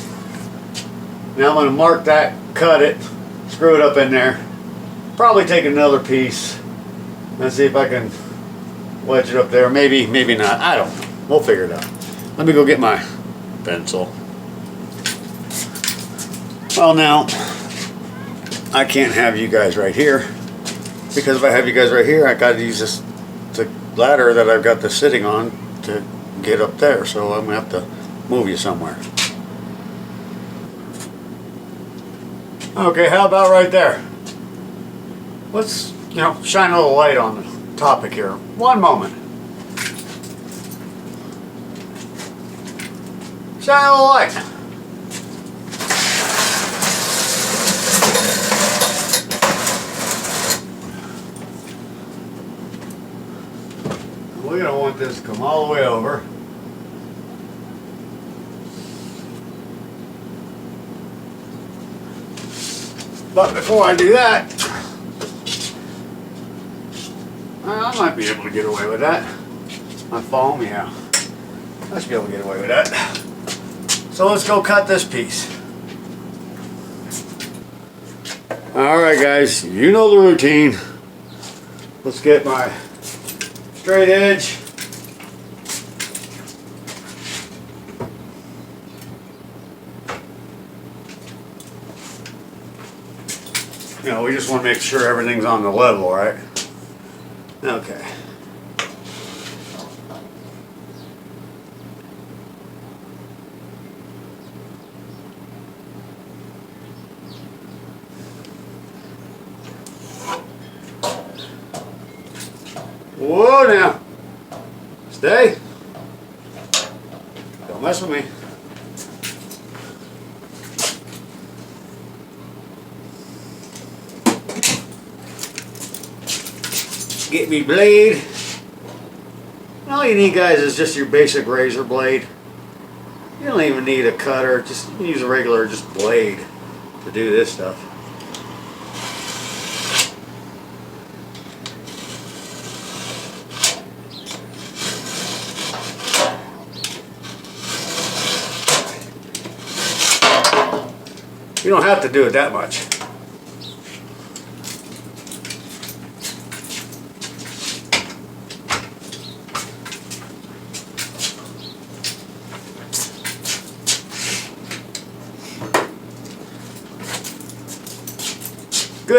[SPEAKER 1] Now I'm going to mark that, cut it, screw it up in there. Probably take another piece and see if I can wedge it up there. Maybe, maybe not. I don't know. We'll figure it out. Let me go get my pencil. Well, now, I can't have you guys right here, because if I have you guys right here, I got to use the ladder that I've got this sitting on to get up there. So I'm going to have to move you somewhere. Okay, how about right there? Let's, shine a little light on the topic here. One moment. Shine a little light. We're going to want this to come all the way over. But before I do that, I might be able to get away with that. My foam, yeah. I should be able to get away with that. So let's go cut this piece. Alright guys, you know the routine. Let's get my straight edge. We just want to make sure everything's on the level, right? Okay. Whoa now. Stay. Don't mess with me. Get me blade. All you need, guys, is just your basic razor blade. You don't even need a cutter. Just use a regular blade to do this stuff. You don't have to do it that much.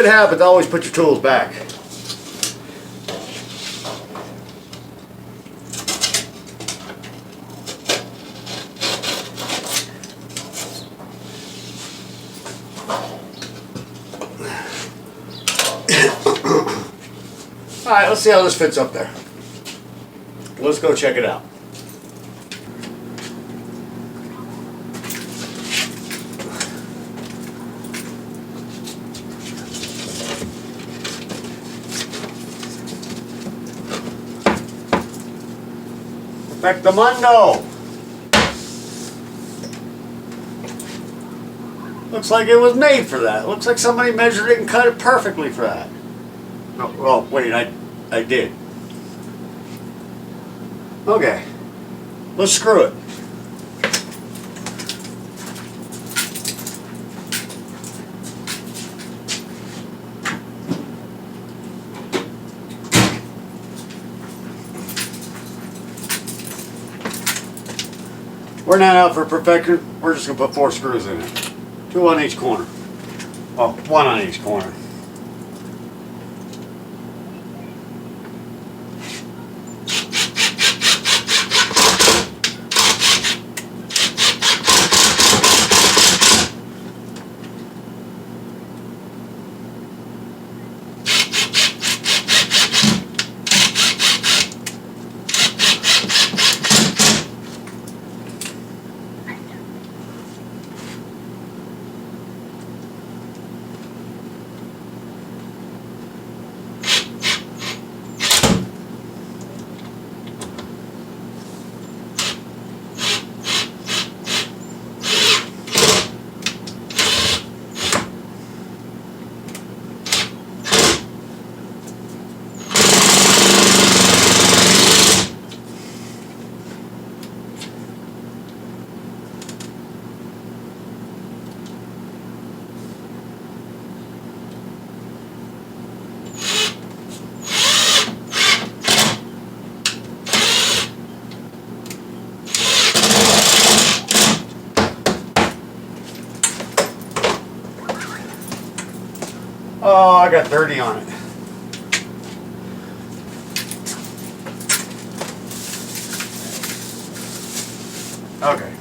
[SPEAKER 1] good habit to always put your tools back. Alright, let's see how this fits up there. Let's go check it out. Perfectamundo! Looks like it was made for that. Looks like somebody measured it and cut it perfectly for that. Oh, well, wait, I did. Okay, let's screw it. We're not out for perfection. We're just going to put 4 screws in it. 2 on each corner. Oh, 1 on each corner. Oh, I got 30 on it. Okay.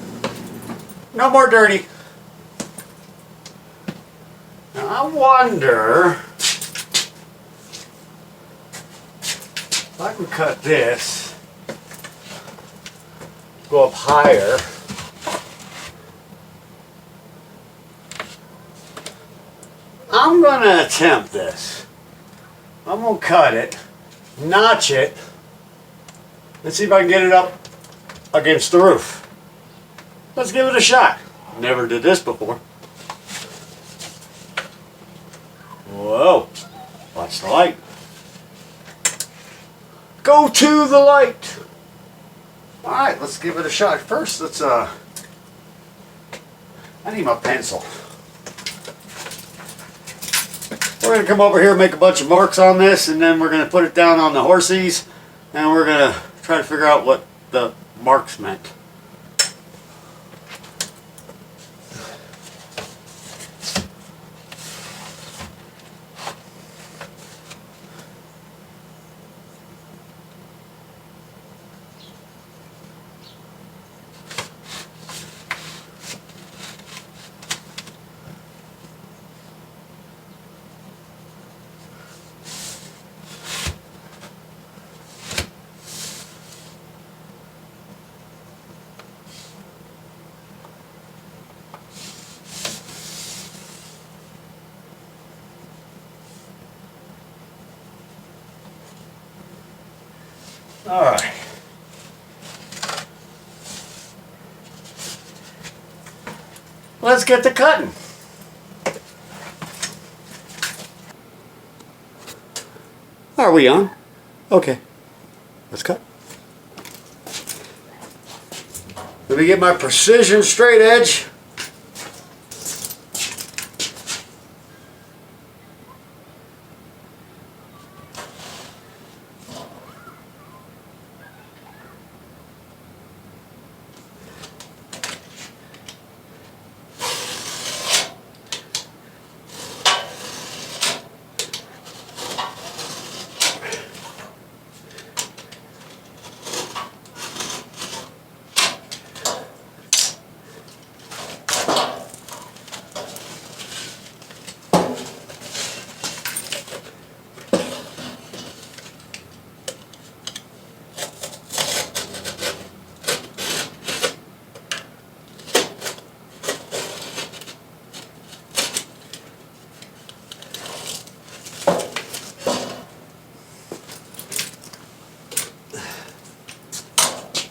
[SPEAKER 1] No more dirty. Now I wonder if I can cut this, go up higher. I'm going to attempt this. I'm going to cut it, notch it, and see if I can get it up against the roof. Let's give it a shot. Never did this before. Whoa. Watch the light. Go to the light. Alright, let's give it a shot. First, let's, I need my pencil. We're going to come over here and make a bunch of marks on this, and then we're going to put it down on the horsies, and we're going to try to figure out what the marks meant. All right. Let's get to cutting. Are we on? Okay. Let's cut. Let me get my precision straight edge.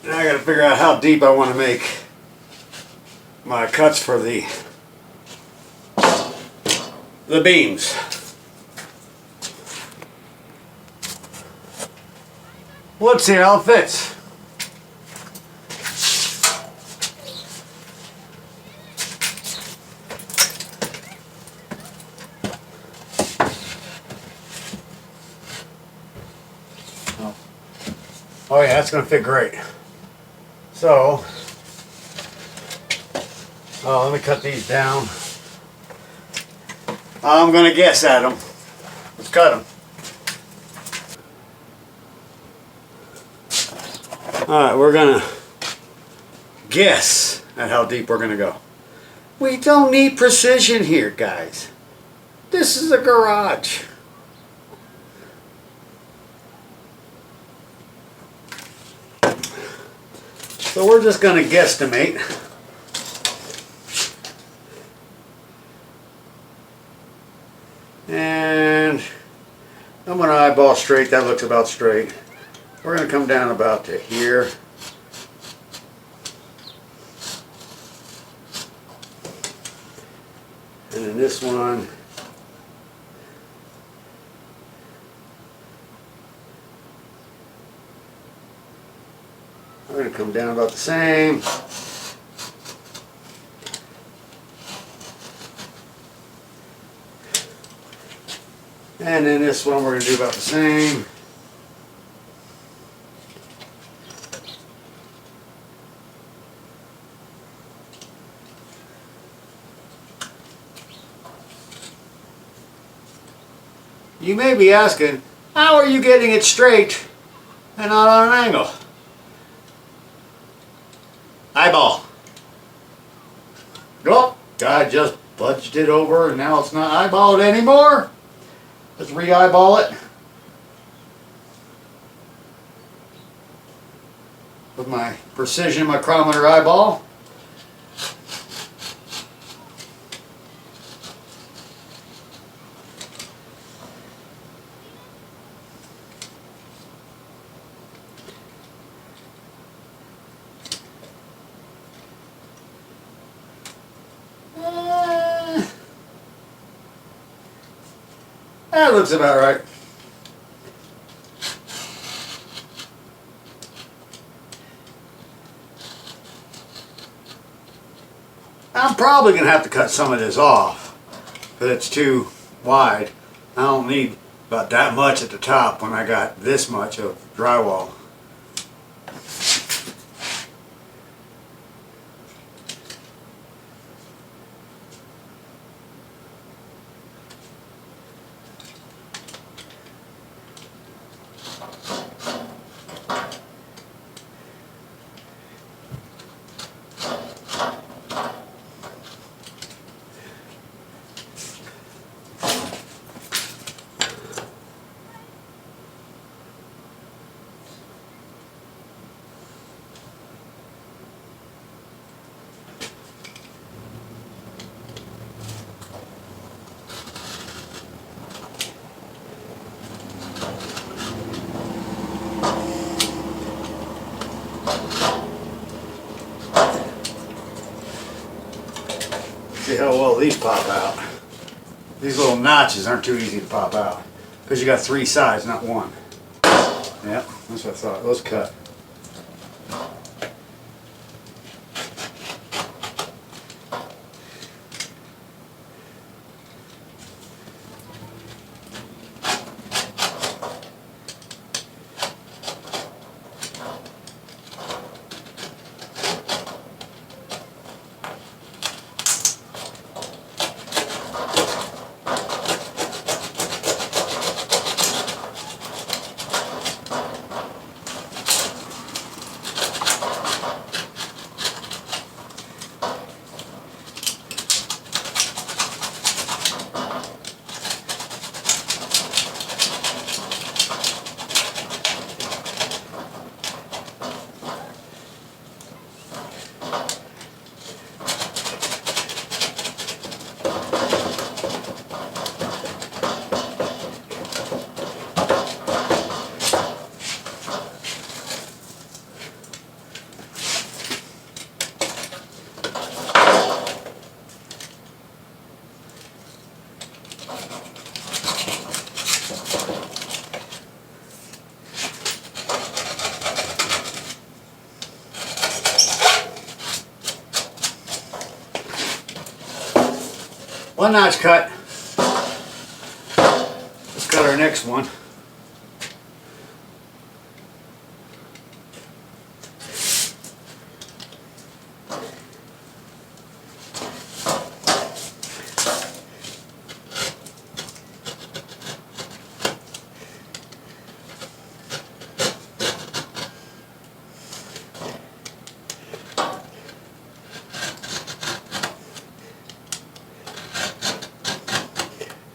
[SPEAKER 1] Now I got to figure out how deep I want to make my cuts for the beams. Let's see how it fits. Oh yeah, that's going to fit great. So, let me cut these down. I'm going to guess at them. Let's cut them. Alright, we're going to guess at how deep we're going to go. We don't need precision here, guys. This is a garage. So we're just going to guesstimate. And I'm going to eyeball straight. That looks about straight. We're going to come down about to here. And then this one. We're going to come down about the same. And then this one we're going to do about the same. You may be asking, how are you getting it straight and not on an angle? Eyeball. Oh, I just budged it over and now it's not eyeballed anymore. Let's re-eyeball it. With my precision micrometer eyeball. That looks about right. I'm probably going to have to cut some of this off because it's too wide. I don't need about that much at the top when I got this much of drywall. See how well these pop out. These little notches aren't too easy to pop out because you got 3 sides, not one. Yep, that's what I thought. Let's cut. One notch cut. Let's cut our next one.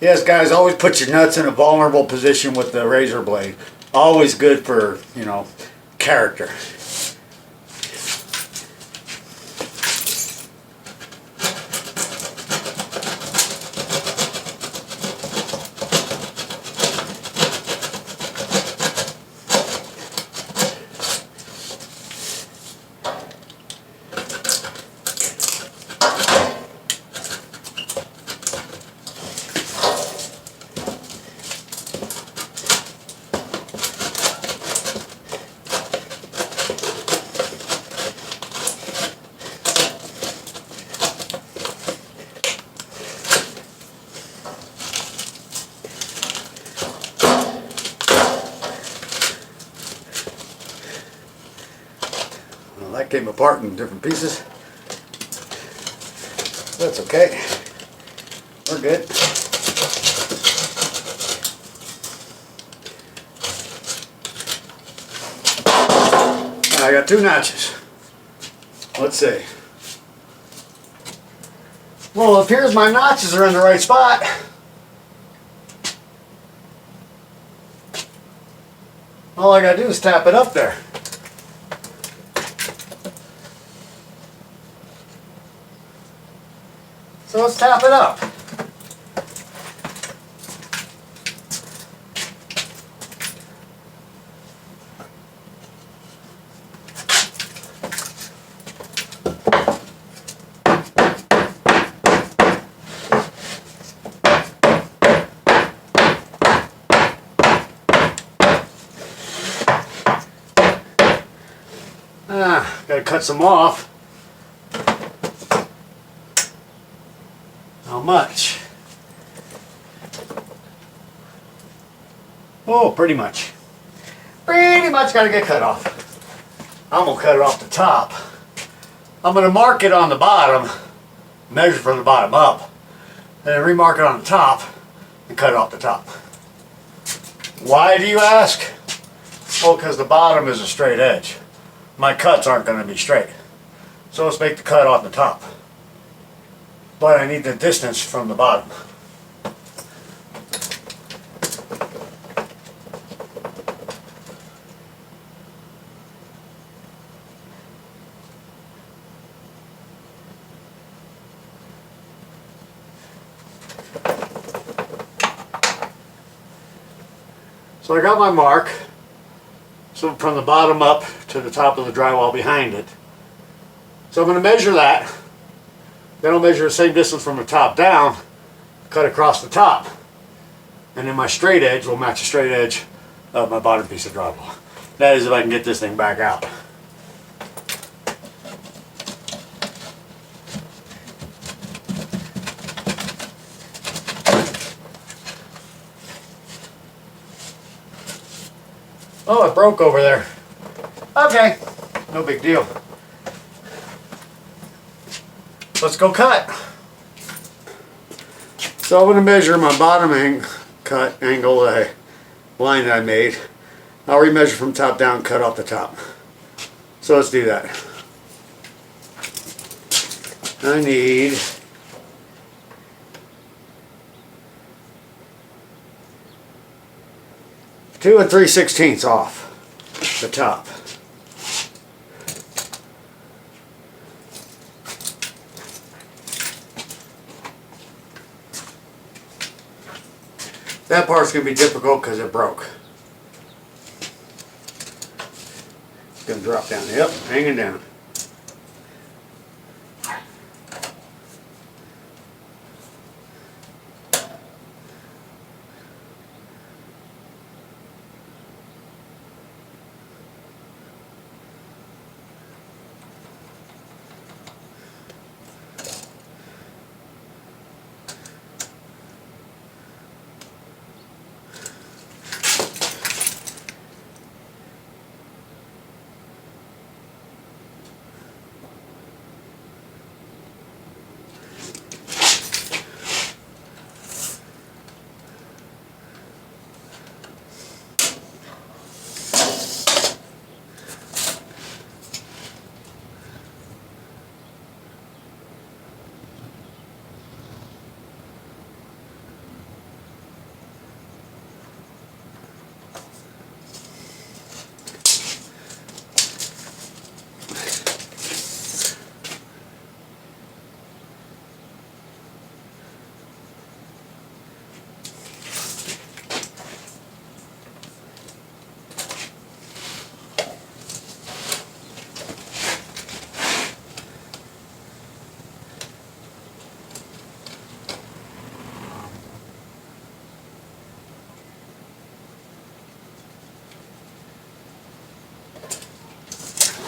[SPEAKER 1] Yes, guys, always put your nuts in a vulnerable position with the razor blade. Always good for, you know, character. Well, that came apart in different pieces. That's okay. We're good. I got 2 notches. Let's see. Well, it appears my notches are in the right spot. All I gotta do is tap it up there. So let's tap it up. Gotta cut some off. How much? Oh, pretty much. Pretty much gotta get cut off. I'm gonna cut it off the top. I'm gonna mark it on the bottom, measure from the bottom up, then remark it on the top and cut it off the top. Why do you ask? Well, because the bottom is a straight edge. My cuts aren't going to be straight. So let's make the cut on the top. But I need the distance from the bottom. So I got my mark. So from the bottom up to the top of the drywall behind it. So I'm going to measure that. Then I'll measure the same distance from the top down, cut across the top. And then my straight edge will match the straight edge of my bottom piece of drywall. That is if I can get this thing back out. Oh, it broke over there. Okay, no big deal. Let's go cut. So I'm going to measure my bottom cut angle, line that I made. I'll remeasure from top down, cut off the top. So let's do that. I need 2 3/16 off the top. That part's going to be difficult because it broke. It's going to drop down. Yep, hanging down.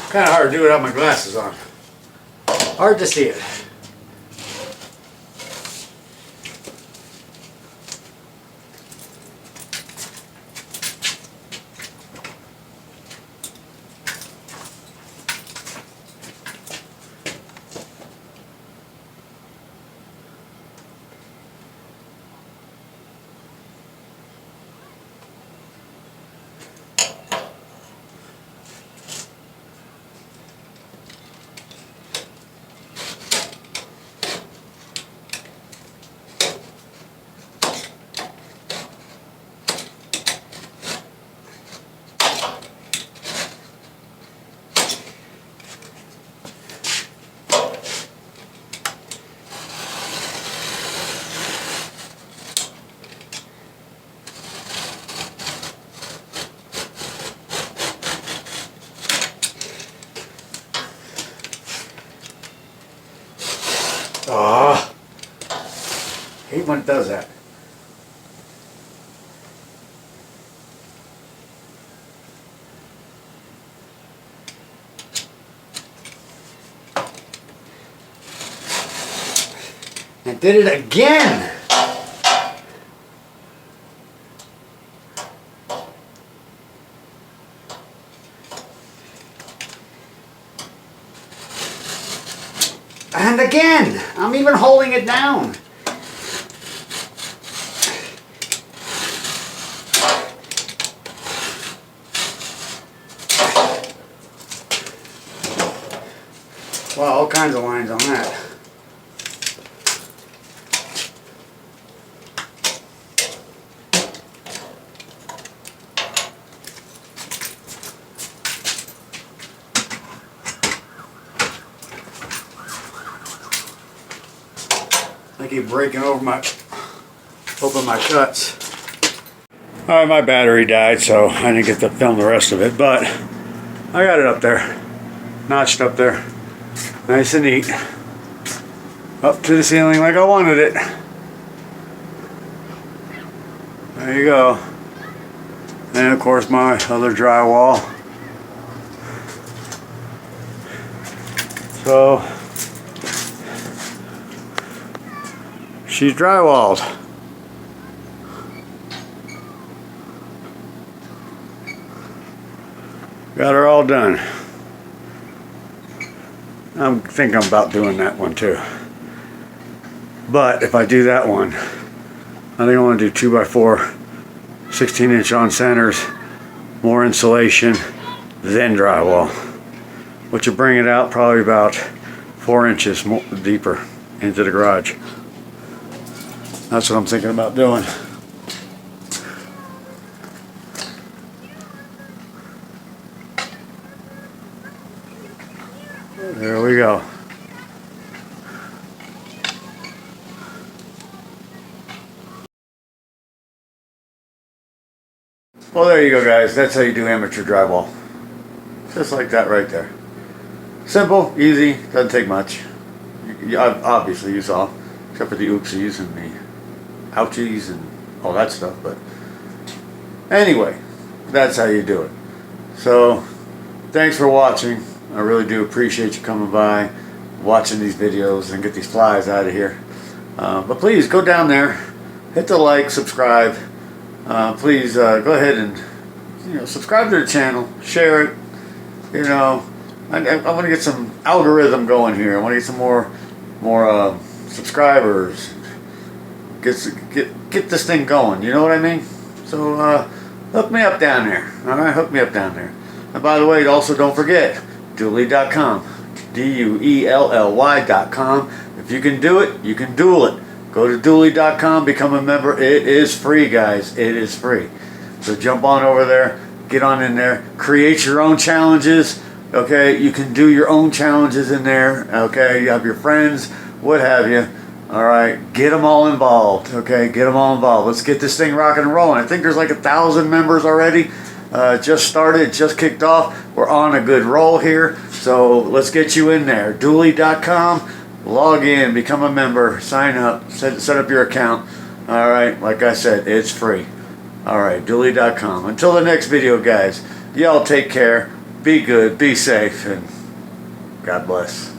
[SPEAKER 1] Kind of hard to do without my glasses on. Hard to see it. Ah, hate when it does that. I did it again. And again, I'm even holding it down. Wow, all kinds of lines on that. I keep breaking open my cuts. Alright, my battery died, so I didn't get to film the rest of it, but I got it up there. Notched up there. Nice and neat. Up to the ceiling like I wanted it. There you go. And of course my other drywall. So she's drywalled. Got her all done. I'm thinking about doing that one too. But if I do that one, I think I want to do 2x4, 16-inch on centers, more insulation, then drywall. Which will bring it out probably about 4 inches more deeper into the garage. That's what I'm thinking about doing. There we go. Well, there you go, guys. That's how you do amateur drywall. Just like that right there. Simple, easy, doesn't take much. Obviously you saw, except for the oopsies and the ouchies and all that stuff, but anyway, that's how you do it. So, thanks for watching. I really do appreciate you coming by, watching these videos, and get these flies out of here. But please, go down there, hit the like, subscribe. Please go ahead and subscribe to the channel, share it. I want to get some algorithm going here. I want to get some more subscribers. Get this thing going. You know what I mean? So hook me up down there. All right, hook me up down there. And by the way, also don't forget Dually.com, DUELLY.com. If you can do it, you can duel it. Go to Dually.com, become a member. It is free, guys. It is free. So jump on over there, get on in there, create your own challenges. Okay, you can do your own challenges in there. Okay, you have your friends, what have you. All right, get them all involved. Okay, get them all involved. Let's get this thing rocking and rolling. I think there's like 1,000 members already. Just started, just kicked off. We're on a good roll here. So let's get you in there. Dually.com. Log in, become a member, sign up, set up your account. All right, like I said, it's free. All right, Dually.com. Until the next video, guys, y'all take care. Be good, be safe, and God bless.